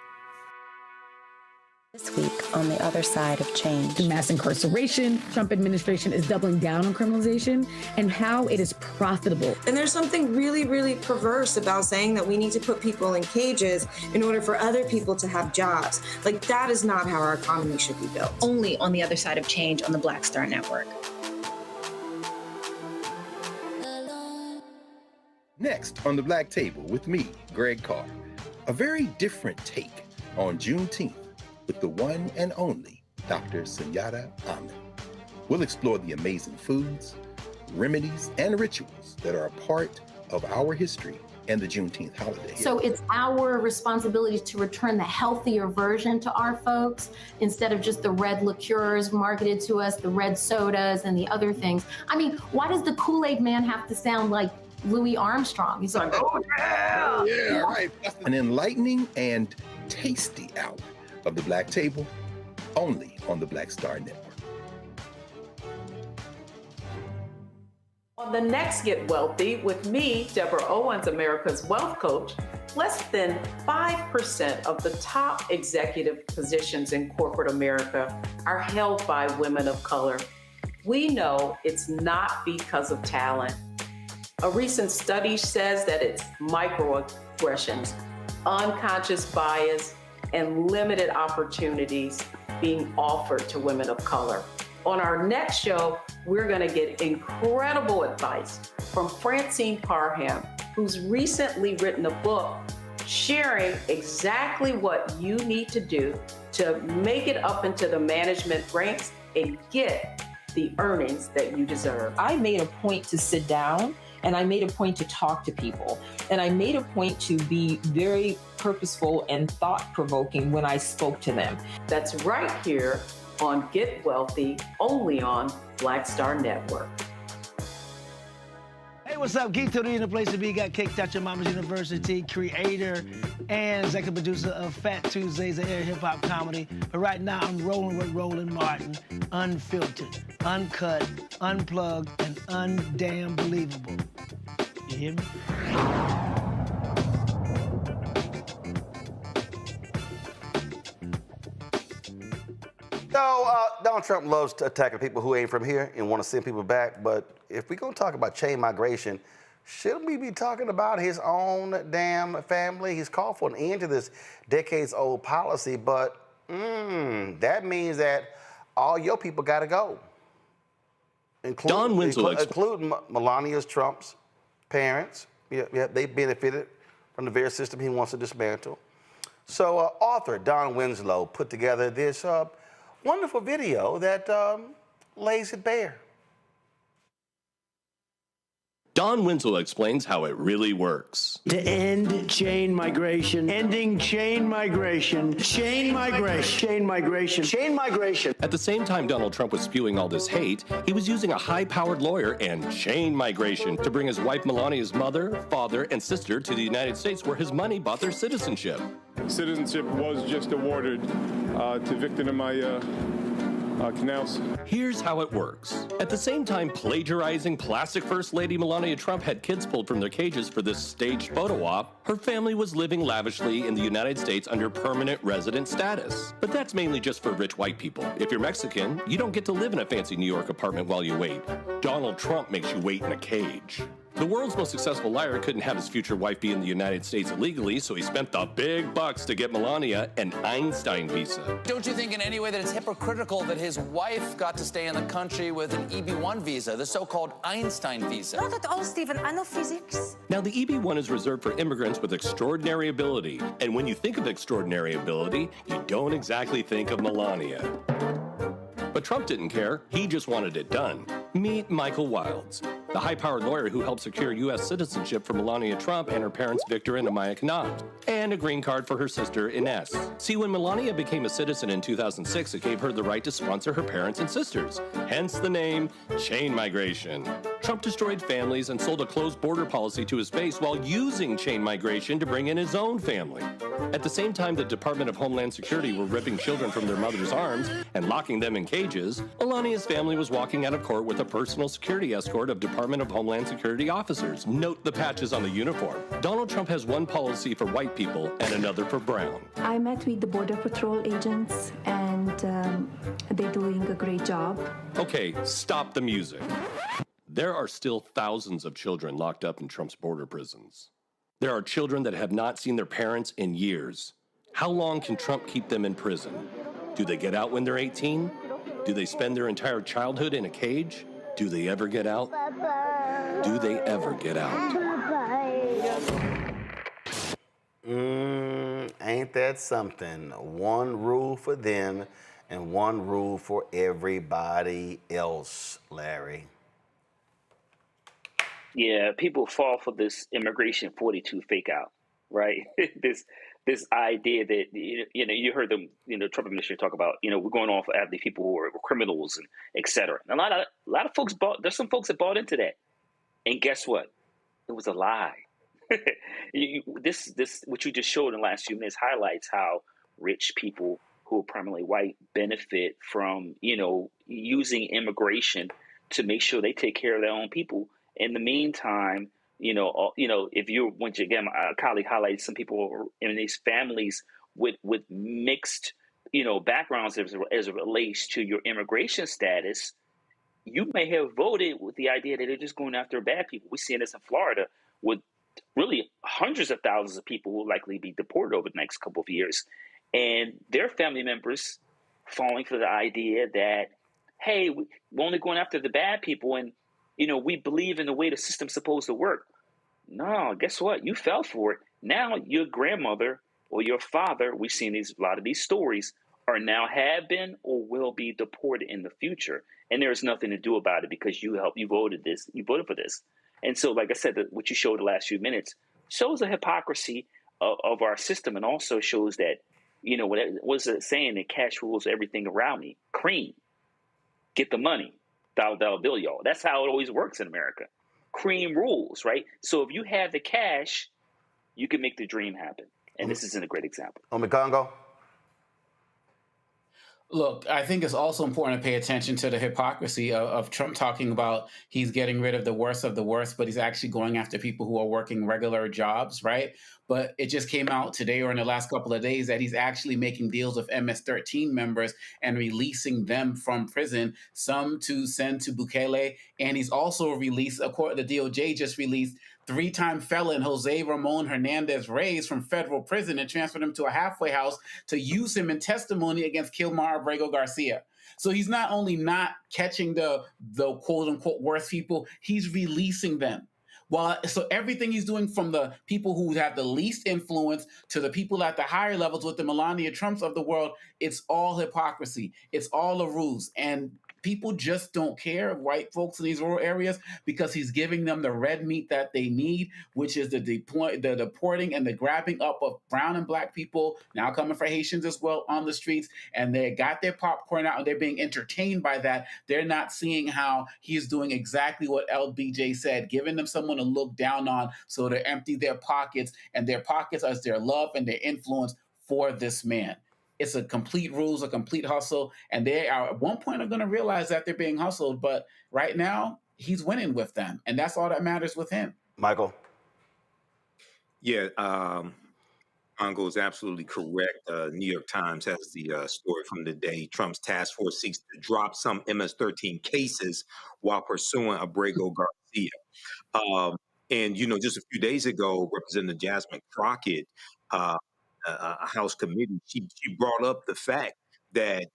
This week on the other side of change. Mass incarceration, Trump administration is doubling down on criminalization, and how it is profitable. And there's something really, really perverse about saying that we need to put people in cages in order for other people to have jobs. Like, that is not how our economy should be built. Only on the other side of change on the Black Star Network. Next on the Black Table with me, Greg Carr. A very different take on Juneteenth with the one and only Dr. Sunyata Ahmed. We'll explore the amazing foods, remedies, and rituals that are a part of our history and the Juneteenth holiday. So it's our responsibility to return the healthier version to our folks instead of just the red liqueurs marketed to us, the red sodas and the other things. I mean, why does the Kool-Aid man have to sound like Louis Armstrong? He's like, oh yeah! Oh, yeah, right. An enlightening and tasty hour of the Black Table, only on the Black Star Network. On the next Get Wealthy with me, Deborah Owens, America's Wealth Coach, less than 5% of the top executive positions in corporate America are held by women of color. We know it's not because of talent. A recent study says that it's microaggressions, unconscious bias, and limited opportunities being offered to women of color. On our next show, we're going to get incredible advice from Francine Parham, who's recently written a book sharing exactly what you need to do to make it up into the management ranks and get the earnings that you deserve. I made a point to sit down and I made a point to talk to people. And I made a point to be very purposeful and thought-provoking when I spoke to them. That's right here on Get Wealthy, only on Black Star Network. Hey, what's up? Geek Tony in the place to be. Got Kicked Out Your Mama's University, creator and executive producer of Fat Tuesdays, an air hip-hop comedy. But right now, I'm rolling with Roland Martin, unfiltered, uncut, unplugged, and undamn believable. You hear me? Donald Trump loves attacking people who ain't from here and want to send people back. But if we're going to talk about chain migration, shouldn't we be talking about his own damn family? He's called for an end to this decades-old policy, but that means that all your people got to go, including Melania's Trump's parents. Yeah, they benefited from the very system he wants to dismantle. So author Don Winslow put together this wonderful video that lays it bare. Don Winslow explains how it really works. To end chain migration, ending chain migration, chain migration, chain migration, chain migration. At the same time Donald Trump was spewing all this hate, he was using a high-powered lawyer and chain migration to bring his wife Melania's mother, father, and sister to the United States where his money bought their citizenship. Citizenship was just awarded to Victor and my canals. Here's how it works. At the same time plagiarizing plastic First Lady Melania Trump had kids pulled from their cages for this staged photo op, her family was living lavishly in the United States under permanent resident status. But that's mainly just for rich white people. If you're Mexican, you don't get to live in a fancy New York apartment while you wait. Donald Trump makes you wait in a cage. The world's most successful liar couldn't have his future wife be in the United States illegally, so he spent the big bucks to get Melania an Einstein visa. Don't you think in any way that it's hypocritical that his wife got to stay in the country with an EB-1 visa, the so-called Einstein visa? Not at all, Stephen. I know physics. Now, the EB-1 is reserved for immigrants with extraordinary ability. And when you think of extraordinary ability, you don't exactly think of Melania. But Trump didn't care. He just wanted it done. Meet Michael Wilds, the high-powered lawyer who helped secure U.S. citizenship for Melania Trump and her parents Victor and Amaya Knott, and a green card for her sister Ines. See, when Melania became a citizen in 2006, it gave her the right to sponsor her parents and sisters, hence the name chain migration. Trump destroyed families and sold a closed border policy to his base while using chain migration to bring in his own family. At the same time the Department of Homeland Security were ripping children from their mother's arms and locking them in cages, Melania's family was walking out of court with a personal security escort of Department of Homeland Security officers. Note the patches on the uniform. Donald Trump has one policy for white people and another for brown. I met with the Border Patrol agents and they're doing a great job. Okay, stop the music. There are still thousands of children locked up in Trump's border prisons. There are children that have not seen their parents in years. How long can Trump keep them in prison? Do they get out when they're 18? Do they spend their entire childhood in a cage? Do they ever get out? Do they ever get out? Ain't that something? One rule for them and one rule for everybody else, Larry. Yeah, people fall for this immigration 42 fake out, right? this idea that, you heard the, Trump administration talk about, we're going off after the people who are criminals and et cetera. And a lot of folks there's some folks that bought into that. And guess what? It was a lie. This what you just showed in the last few minutes highlights how rich people who are primarily white benefit from, using immigration to make sure they take care of their own people In the meantime, if you once again, my colleague highlighted some people in these families with mixed, backgrounds as it relates to your immigration status. You may have voted with the idea that they're just going after bad people. We're seeing this in Florida with really hundreds of thousands of people who will likely be deported over the next couple of years, and their family members falling for the idea that, hey, we're only going after the bad people, and we believe in the way the system's supposed to work. No, guess what? You fell for it. Now your grandmother or your father, we've seen a lot of these stories, are now have been or will be deported in the future, and there's nothing to do about it because you voted for this. And so, like I said, what you showed the last few minutes shows the hypocrisy of our system, and also shows that, what was it saying, that cash rules everything around me. Cream, get the money, dollar bill, y'all. That's how it always works in America. Cream rules, right? So if you have the cash, you can make the dream happen. And this isn't a great example. Congo. Look, I think it's also important to pay attention to the hypocrisy of Trump talking about he's getting rid of the worst, but he's actually going after people who are working regular jobs, right? But it just came out today or in the last couple of days that he's actually making deals with MS-13 members and releasing them from prison, some to send to Bukele. And he's also released, according to the DOJ, just released three-time felon Jose Ramon Hernandez Reyes from federal prison and transferred him to a halfway house to use him in testimony against Kilmar Abrego Garcia. So he's not only not catching the quote-unquote worst people, he's releasing them. So everything he's doing, from the people who have the least influence to the people at the higher levels with the Melania Trumps of the world, it's all hypocrisy. It's all a ruse. And people just don't care, white folks in these rural areas, because he's giving them the red meat that they need, which is the deporting and the grabbing up of brown and black people, now coming for Haitians as well, on the streets. And they got their popcorn out and they're being entertained by that. They're not seeing how he's doing exactly what LBJ said, giving them someone to look down on so to empty their pockets, and their pockets as their love and their influence for this man. It's a complete ruse, a complete hustle, and they are at one point are going to realize that they're being hustled. But right now, he's winning with them, and that's all that matters with him. Michael. Yeah, Congo is absolutely correct. New York Times has the story from the day. Trump's task force seeks to drop some MS-13 cases while pursuing Abrego Garcia. And just a few days ago, Representative Jasmine Crockett, a House committee, she brought up the fact that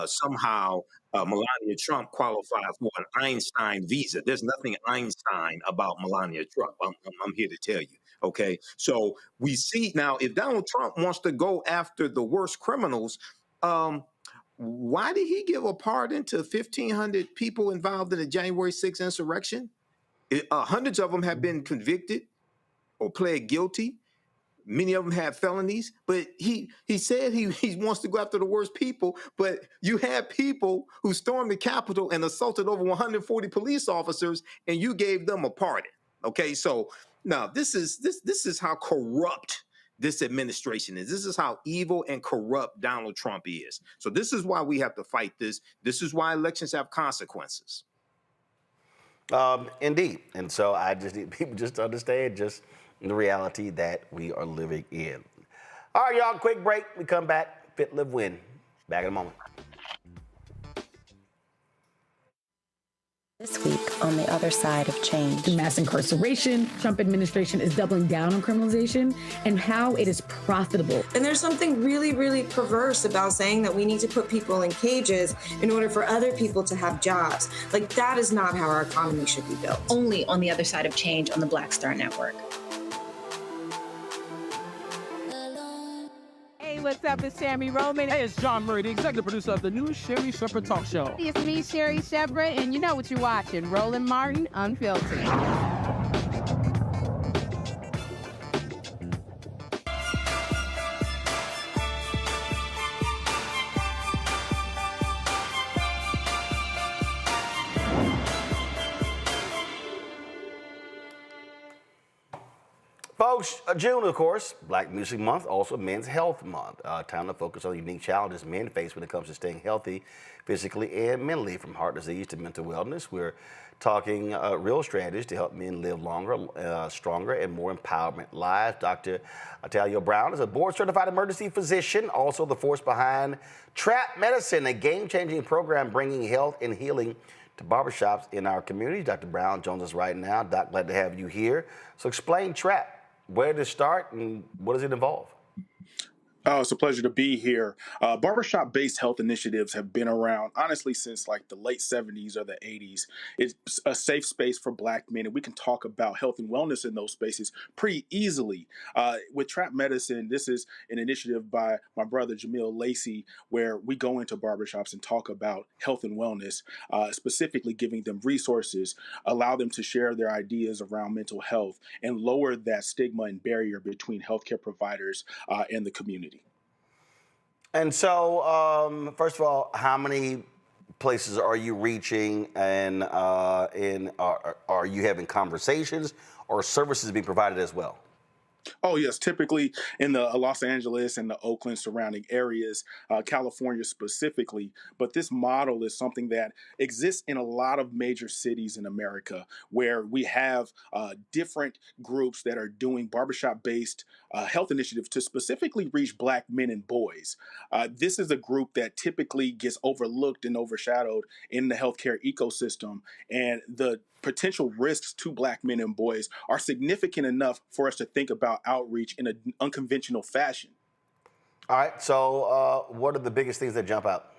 somehow Melania Trump qualifies for an Einstein visa. There's nothing Einstein about Melania Trump. I'm here to tell you. Okay, so we see now, if Donald Trump wants to go after the worst criminals, why did he give a pardon to 1,500 people involved in the January 6th insurrection? Hundreds of them have been convicted or pled guilty. Many of them have felonies, but he said he wants to go after the worst people. But you have people who stormed the Capitol and assaulted over 140 police officers, and you gave them a pardon. Okay, so now this is how corrupt this administration is. This is how evil and corrupt Donald Trump is. So this is why we have to fight this. This is why elections have consequences. Indeed, and so I just need people just to understand just the reality that we are living in. All right, y'all, quick break. We come back. Fit, Live, Win. Back in a moment. This week on the other side of change. Mass incarceration, Trump administration is doubling down on criminalization, and how it is profitable. And there's something really, really perverse about saying that we need to put people in cages in order for other people to have jobs. Like, that is not how our economy should be built. Only on the other side of change on the Black Star Network. What's up? It's Sammy Roman. Hey, it's John Murray, the executive producer of the new Sherry Shepherd Talk Show. It's me, Sherry Shepherd, and you know what you're watching, Roland Martin Unfiltered. Folks, Folks, June, of course, Black Music Month, also Men's Health Month. Time to focus on the unique challenges men face when it comes to staying healthy physically and mentally, from heart disease to mental wellness. We're talking real strategies to help men live longer, stronger, and more empowerment lives. Dr. Talia Brown is a board-certified emergency physician, also the force behind Trap Medicine, a game-changing program bringing health and healing to barbershops in our community. Dr. Brown joins us right now. Doc, glad to have you here. So explain Trap. Where did it start and what does it involve? Oh, it's a pleasure to be here. Barbershop-based health initiatives have been around, honestly, since like the late 70s or the 80s. It's a safe space for Black men, and we can talk about health and wellness in those spaces pretty easily. With Trap Medicine, this is an initiative by my brother, Jamil Lacey, where we go into barbershops and talk about health and wellness, specifically giving them resources, allow them to share their ideas around mental health, and lower that stigma and barrier between healthcare providers and the community. And so, first of all, how many places are you reaching, and are you having conversations or services being provided as well? Oh, yes. Typically in the Los Angeles and the Oakland surrounding areas, California specifically. But this model is something that exists in a lot of major cities in America, where we have different groups that are doing barbershop-based health initiatives to specifically reach Black men and boys. This is a group that typically gets overlooked and overshadowed in the healthcare ecosystem. And the potential risks to Black men and boys are significant enough for us to think about outreach in an unconventional fashion. All right, so what are the biggest things that jump out?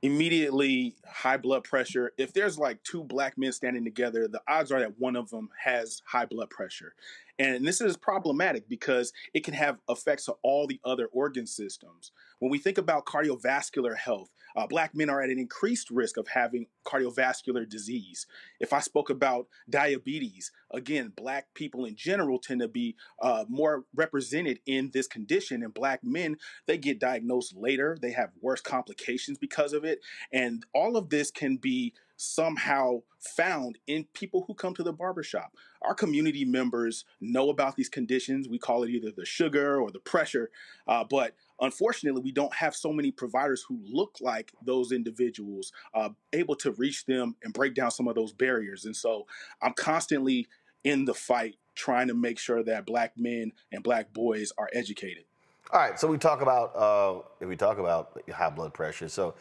Immediately, high blood pressure. If there's like two Black men standing together, the odds are that one of them has high blood pressure. And this is problematic because it can have effects to all the other organ systems. When we think about cardiovascular health, Black men are at an increased risk of having cardiovascular disease. If I spoke about diabetes, again, Black people in general tend to be more represented in this condition. And Black men, they get diagnosed later. They have worse complications because of it. And all of this can be somehow found in people who come to the barbershop. Our community members know about these conditions. We call it either the sugar or the pressure, but unfortunately, we don't have so many providers who look like those individuals able to reach them and break down some of those barriers. And so I'm constantly in the fight trying to make sure that Black men and Black boys are educated. All right, so we talk about high blood pressure. So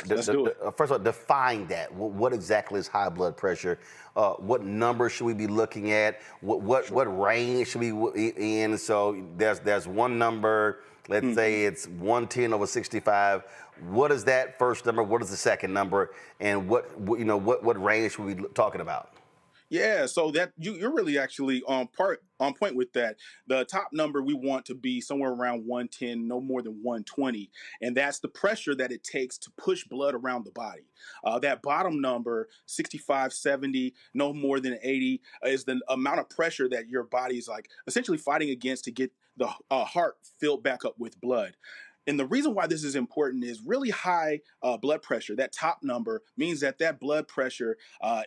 let's do it. First of all, define that. What exactly is high blood pressure? What number should we be looking at? What range should we be in? So there's one number. Let's say it's 110/65. What is that first number? What is the second number? And what range should we be talking about? Yeah, so that you're really actually on point with that. The top number we want to be somewhere around 110, no more than 120, and that's the pressure that it takes to push blood around the body. That bottom number, 65, 70, no more than 80, is the amount of pressure that your body's like essentially fighting against to get the heart filled back up with blood. And the reason why this is important is really high blood pressure. That top number means that blood pressure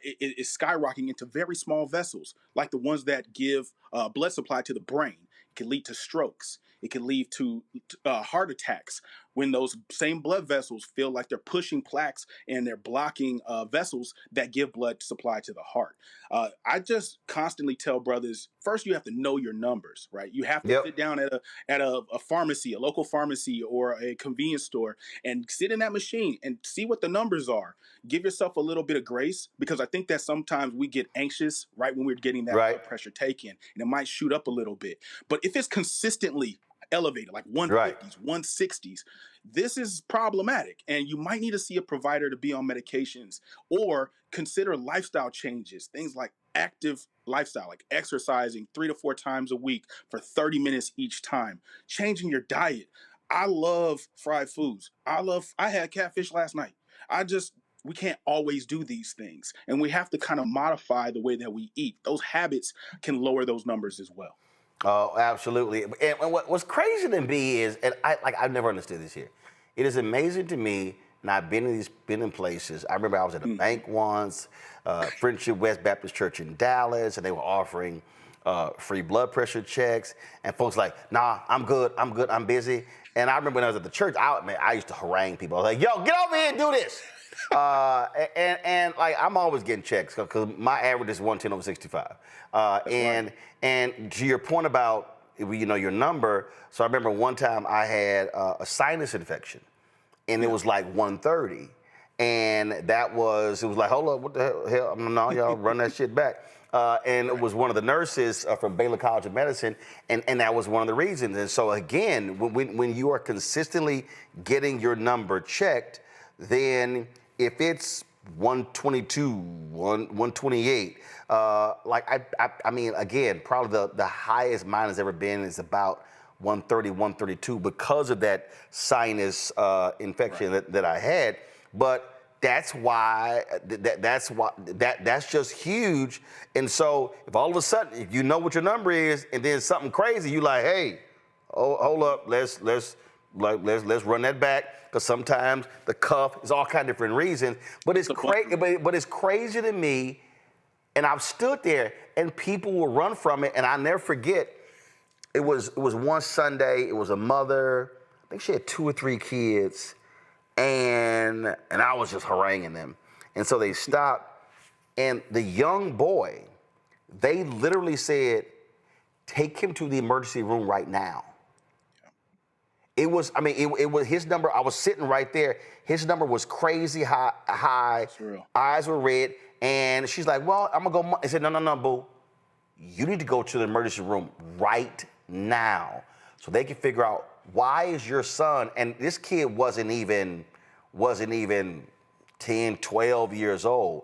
is skyrocketing into very small vessels, like the ones that give blood supply to the brain. It can lead to strokes. It can lead to heart attacks when those same blood vessels feel like they're pushing plaques and they're blocking vessels that give blood supply to the heart. I just constantly tell brothers, first you have to know your numbers, right? You have to sit down at a pharmacy, a local pharmacy or a convenience store and sit in that machine and see what the numbers are. Give yourself a little bit of grace, because I think that sometimes we get anxious right when we're getting that blood pressure taken, and it might shoot up a little bit. But if it's consistently elevated, like 150s, 160s, this is problematic. And you might need to see a provider to be on medications or consider lifestyle changes, things like active lifestyle, like exercising 3 to 4 times a week for 30 minutes each time, changing your diet. I love fried foods. I had catfish last night. We can't always do these things, and we have to kind of modify the way that we eat. Those habits can lower those numbers as well. Oh, absolutely. And what's crazy to me is, and I've never understood this here. It is amazing to me, and I've been in places. I remember I was at a bank once, Friendship West Baptist Church in Dallas, and they were offering free blood pressure checks, and folks like, nah, I'm good, I'm busy. And I remember when I was at the church, I used to harangue people. I was like, yo, get over here and do this. And like, I'm always getting checks because my average is 110 over 65. And to your point about, your number, so I remember one time I had a sinus infection, and it was like 130. And it was like, hold up, what the hell? No, y'all run that shit back. And it was one of the nurses from Baylor College of Medicine, and that was one of the reasons. And so again, when you are consistently getting your number checked, then if it's 122, 128, I mean, again, probably the highest mine has ever been is about 130, 132 because of that sinus infection that I had. But that's why that's just huge. And so if all of a sudden, if you know what your number is, and then something crazy, you like, hey, hold up, let's run that back, because sometimes the cuff is all kind of different reasons. But it's crazy. But it's crazy to me, and I've stood there, and people will run from it, and I never forget. It was one Sunday. It was a mother. I think she had 2 or 3 kids. And I was just haranguing them. And so they stopped, and the young boy, they literally said, take him to the emergency room right now. It was his number. I was sitting right there. His number was crazy high. Eyes were red. And she's like, well, I'm going to go. I said, no, boo. You need to go to the emergency room right now so they can figure out, why is your son, and this kid wasn't even 10, 12 years old,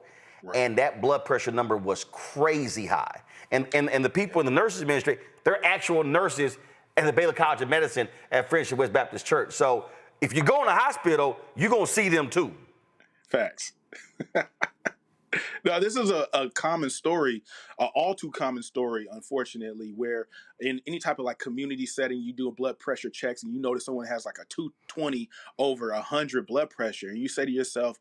and that blood pressure number was crazy high. And the people in the nurses ministry, they're actual nurses at the Baylor College of Medicine at Friendship West Baptist Church. So if you go in the hospital, you're going to see them too. Facts. Now, this is a common story, all too common story, unfortunately, where in any type of like community setting, you do a blood pressure checks and you notice someone has like a 220 over 100 blood pressure. And you say to yourself,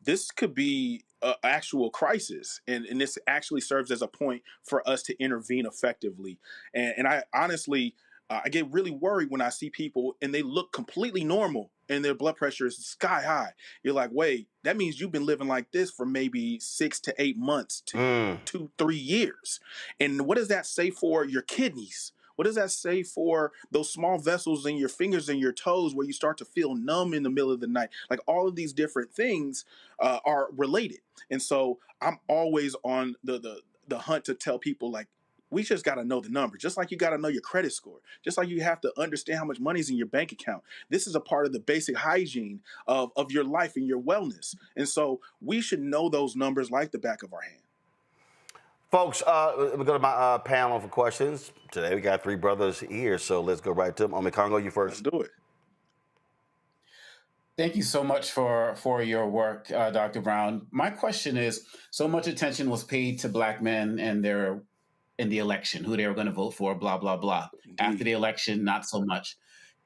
this could be an actual crisis. And this actually serves as a point for us to intervene effectively. And I honestly, I get really worried when I see people and they look completely normal and their blood pressure is sky high. You're like, wait, that means you've been living like this for maybe 6 to 8 months to 2-3 years. And what does that say for your kidneys? What does that say for those small vessels in your fingers and your toes where you start to feel numb in the middle of the night? Like, all of these different things are related. And so I'm always on the hunt to tell people, like, we just got to know the number, just like you got to know your credit score, just like you have to understand how much money's in your bank account. This is a part of the basic hygiene of your life and your wellness. And so we should know those numbers like the back of our hand. Folks, we go to my panel for questions. Today we got 3 brothers here, so let's go right to them. Congo, you first. Let's do it. Thank you so much for your work, Dr. Brown. My question is, so much attention was paid to Black men and in the election, who they were going to vote for, blah, blah, blah. After the election, not so much.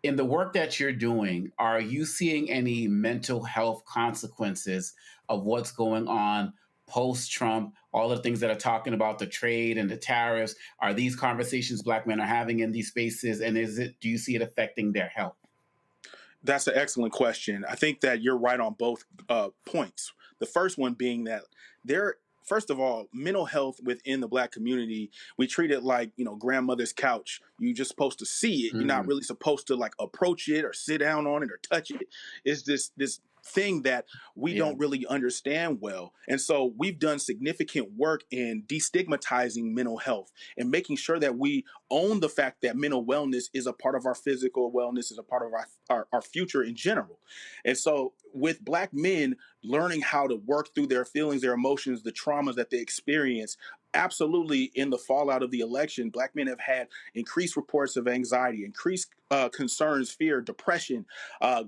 In the work that you're doing, are you seeing any mental health consequences of what's going on post-Trump, all the things that are talking about the trade and the tariffs? Are these conversations Black men are having in these spaces, and do you see it affecting their health? That's an excellent question. I think that you're right on both points. The first one being that first of all, mental health within the Black community, we treat it like, grandmother's couch. You're just supposed to see it. You're not really supposed to like approach it or sit down on it or touch it. It's this thing that we don't really understand well. And so we've done significant work in destigmatizing mental health and making sure that we own the fact that mental wellness is a part of our physical wellness, is a part of our future in general. And so with Black men learning how to work through their feelings, their emotions, the traumas that they experience, absolutely in the fallout of the election, Black men have had increased reports of anxiety, increased concerns, fear, depression,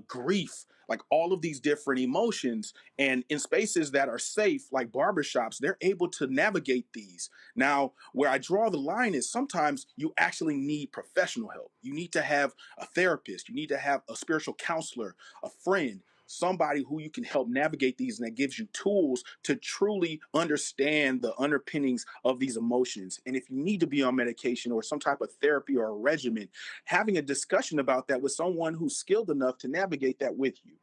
grief, like all of these different emotions. And in spaces that are safe, like barbershops, they're able to navigate these. Now, where I draw the line is sometimes you actually need professional help. You need to have a therapist. You need to have a spiritual counselor, a friend somebody who you can help navigate these and that gives you tools to truly understand the underpinnings of these emotions. And if you need to be on medication or some type of therapy or a regimen, having a discussion about that with someone who's skilled enough to navigate that with you.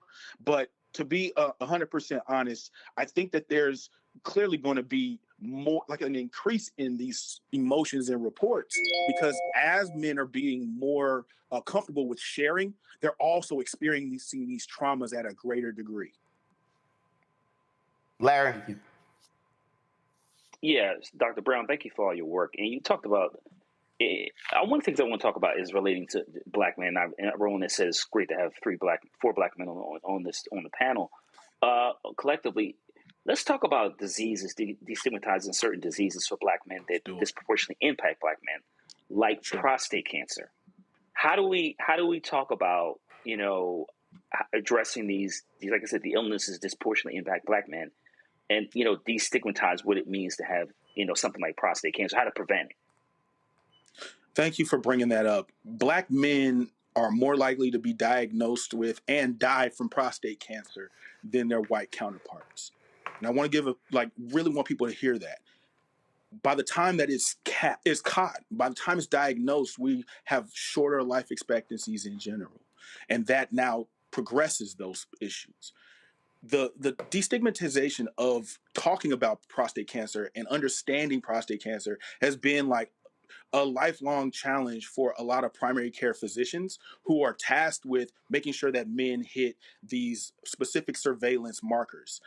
But to be 100% honest, I think that there's clearly going to be more like an increase in these emotions and reports, because as men are being more comfortable with sharing, they're also experiencing these traumas at a greater degree. Larry. Yeah, Dr. Brown, thank you for all your work. And you talked about one of the things I want to talk about is relating to black men. And Roland has said it's great to have four black men on the panel. Collectively, let's talk about diseases, destigmatizing certain diseases for black men that disproportionately impact black men, like prostate cancer. How do we talk about, addressing these, like I said, the illnesses disproportionately impact black men, and destigmatize what it means to have something like prostate cancer, how to prevent it? Thank you for bringing that up. Black men are more likely to be diagnosed with and die from prostate cancer than their white counterparts. And I want to really want people to hear that. By the time that it's caught, by the time it's diagnosed, we have shorter life expectancies in general. And that now progresses those issues. The destigmatization of talking about prostate cancer and understanding prostate cancer has been like a lifelong challenge for a lot of primary care physicians who are tasked with making sure that men hit these specific surveillance markers.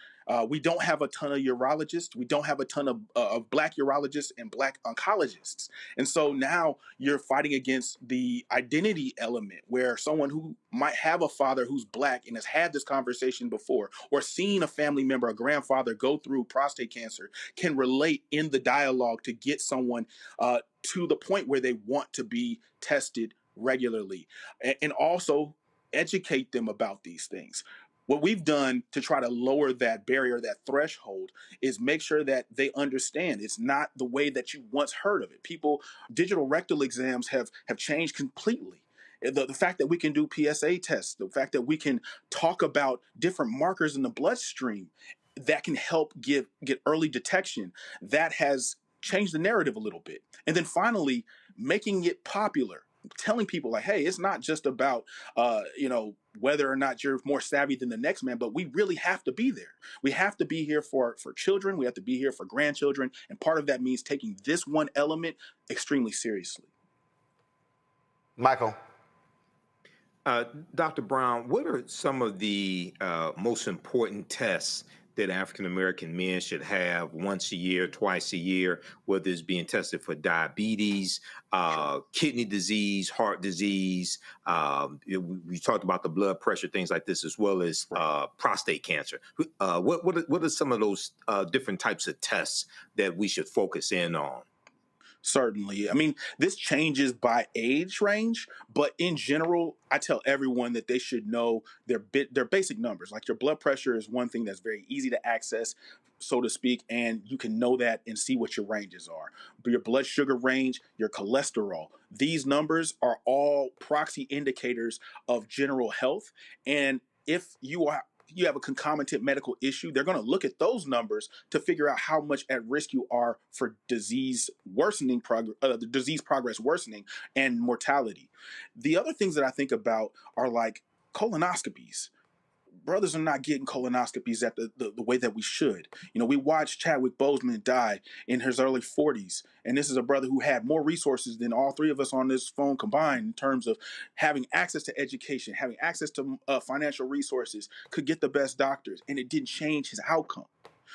We don't have a ton of urologists. We don't have a ton of black urologists and black oncologists. And so now you're fighting against the identity element, where someone who might have a father who's black and has had this conversation before, or seen a family member, a grandfather, go through prostate cancer, can relate in the dialogue to get someone to the point where they want to be tested regularly, and also educate them about these things. What we've done to try to lower that barrier, that threshold, is make sure that they understand it's not the way that you once heard of it. Digital rectal exams have changed completely. The fact that we can do PSA tests, the fact that we can talk about different markers in the bloodstream that can help get early detection, that has changed the narrative a little bit. And then finally, making it popular, telling people like, hey, it's not just about, whether or not you're more savvy than the next man, but we really have to be there. We have to be here for children. We have to be here for grandchildren. And part of that means taking this one element extremely seriously. Michael. Dr. Brown, what are some of the most important tests that African-American men should have once a year, twice a year, whether it's being tested for diabetes, kidney disease, heart disease? We talked about the blood pressure, things like this, as well as prostate cancer. What are some of those different types of tests that we should focus in on? Certainly. I mean, this changes by age range, but in general, I tell everyone that they should know their basic numbers. Like your blood pressure is one thing that's very easy to access, so to speak, and you can know that and see what your ranges are. But your blood sugar range, your cholesterol, these numbers are all proxy indicators of general health. And if you have a concomitant medical issue, they're going to look at those numbers to figure out how much at risk you are for disease worsening, the disease progress worsening, and mortality. The other things that I think about are like colonoscopies. Brothers are not getting colonoscopies at the way that we should. We watched Chadwick Boseman die in his early 40s. And this is a brother who had more resources than all three of us on this phone combined in terms of having access to education, having access to financial resources, could get the best doctors, and it didn't change his outcome.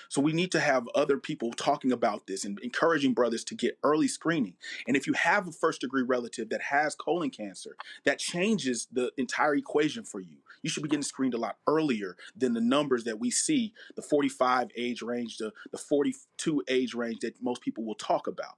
So we need to have other people talking about this and encouraging brothers to get early screening. And if you have a first-degree relative that has colon cancer, that changes the entire equation for you. You should be getting screened a lot earlier than the numbers that we see, the 45 age range, the 42 age range that most people will talk about.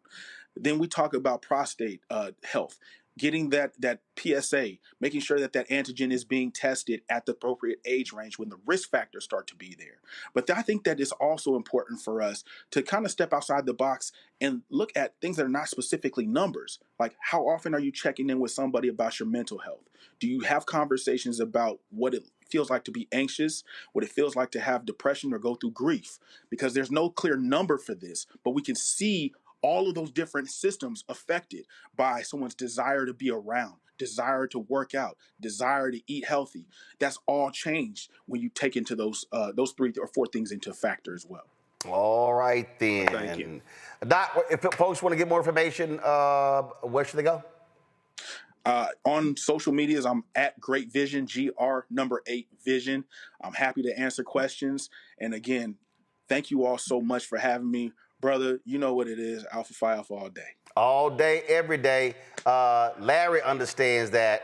Then we talk about prostate health. getting that PSA, making sure that antigen is being tested at the appropriate age range when the risk factors start to be there. But I think that it's also important for us to kind of step outside the box and look at things that are not specifically numbers. Like, how often are you checking in with somebody about your mental health? Do you have conversations about what it feels like to be anxious, what it feels like to have depression or go through grief? Because there's no clear number for this, but we can see all of those different systems affected by someone's desire to be around, desire to work out, desire to eat healthy. That's all changed when you take into those 3 or 4 things into factor as well. All right, then. Thank you. Doc, if folks want to get more information, where should they go? On social medias, I'm at Great Vision, GR8 Vision. I'm happy to answer questions. And again, thank you all so much for having me. Brother, you know what it is. Alpha Phi Alpha all day. All day, every day. Larry understands that.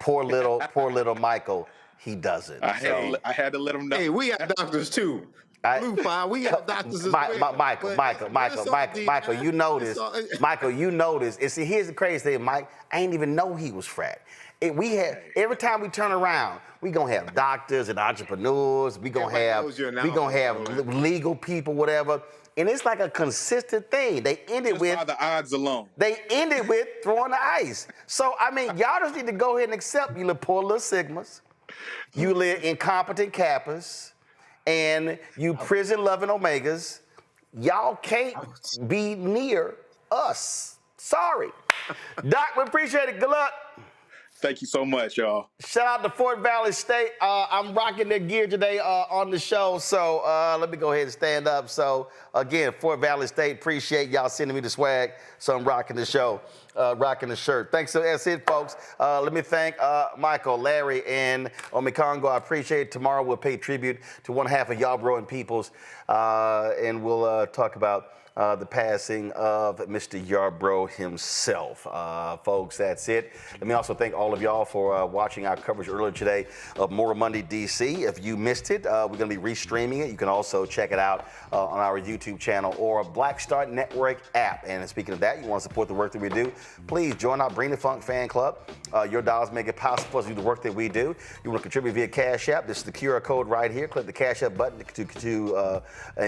Poor little Michael, he doesn't. I had to let him know. Hey, we got doctors too. Blue Fire, we got doctors as well. Michael, you know this. Michael, you know this. And see, here's the crazy thing, Mike. I didn't even know he was frat. Every time we turn around, we gonna have doctors and entrepreneurs. We gonna have legal people, whatever. And it's like a consistent thing. They ended with by the odds alone. They ended with throwing the ice. So I mean, y'all just need to go ahead and accept you little poor little sigmas, you little incompetent kappas, and you prison-loving omegas. Y'all can't be near us. Sorry. Doc, we appreciate it. Good luck. Thank you so much, y'all. Shout out to Fort Valley State. I'm rocking their gear today on the show, so let me go ahead and stand up. So, again, Fort Valley State, appreciate y'all sending me the swag, so I'm rocking the show, rocking the shirt. Thanks, that's it, folks. Let me thank Michael, Larry, and Omikongo. I appreciate it. Tomorrow we'll pay tribute to one half of Yarborough and Peoples, and we'll talk about the passing of Mr. Yarbrough himself. Folks, that's it. Let me also thank all of y'all for watching our coverage earlier today of Moral Monday DC. If you missed it, we're going to be restreaming it. You can also check it out on our YouTube channel or Black Star Network app. And speaking of that, you want to support the work that we do, please join our Bring the Funk fan club. Your dollars make it possible for us to do the work that we do. You want to contribute via Cash App. This is the QR code right here. Click the Cash App button and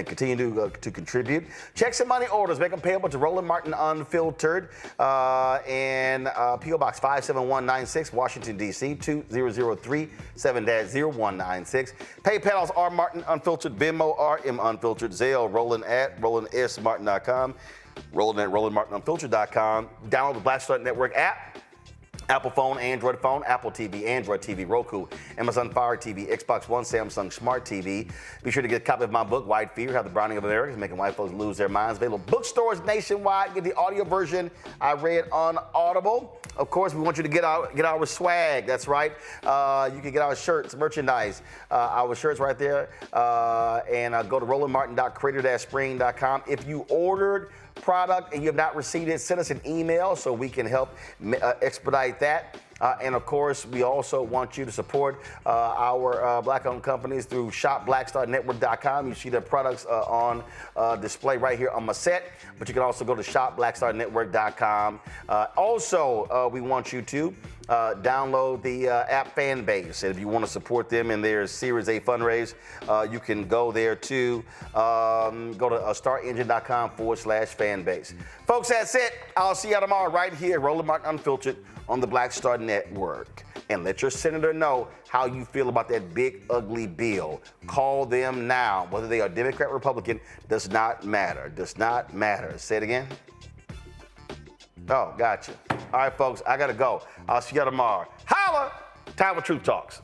continue to contribute. Check some money orders, make them payable to Roland Martin Unfiltered, and P.O. Box 57196, Washington, D.C. 20037-0196. PayPal's R Martin Unfiltered, Venmo RM Unfiltered, Zelle Roland at RolandSMartin.com, Roland at RolandMartinUnfiltered.com. Download the Black Star Network app. Apple phone, Android phone, Apple TV, Android TV, Roku, Amazon Fire TV, Xbox One, Samsung Smart TV. Be sure to get a copy of my book, White Fear, How the Browning of America is Making White Folks Lose Their Minds. Available bookstores nationwide. Get the audio version I read on Audible. Of course, we want you to get our swag. That's right. You can get our shirts, merchandise, our shirts right there. And go to rolandmartin.creator-spring.com. If you ordered product and you have not received it, send us an email so we can help expedite that. And of course, we also want you to support our Black-owned companies through shopblackstarnetwork.com. You see their products on display right here on my set, but you can also go to shopblackstarnetwork.com. Also, we want you to download the app Fanbase. And if you want to support them in their Series A fundraise, you can go there to go to starengine.com/Fanbase. Folks, that's it. I'll see you tomorrow right here, Roland Martin Unfiltered on the Black Star Network. And let your senator know how you feel about that big, ugly bill. Call them now. Whether they are Democrat or Republican does not matter. Does not matter. Say it again. Oh, gotcha. All right, folks, I got to go. I'll see you tomorrow. Holla! Time for Truth Talks.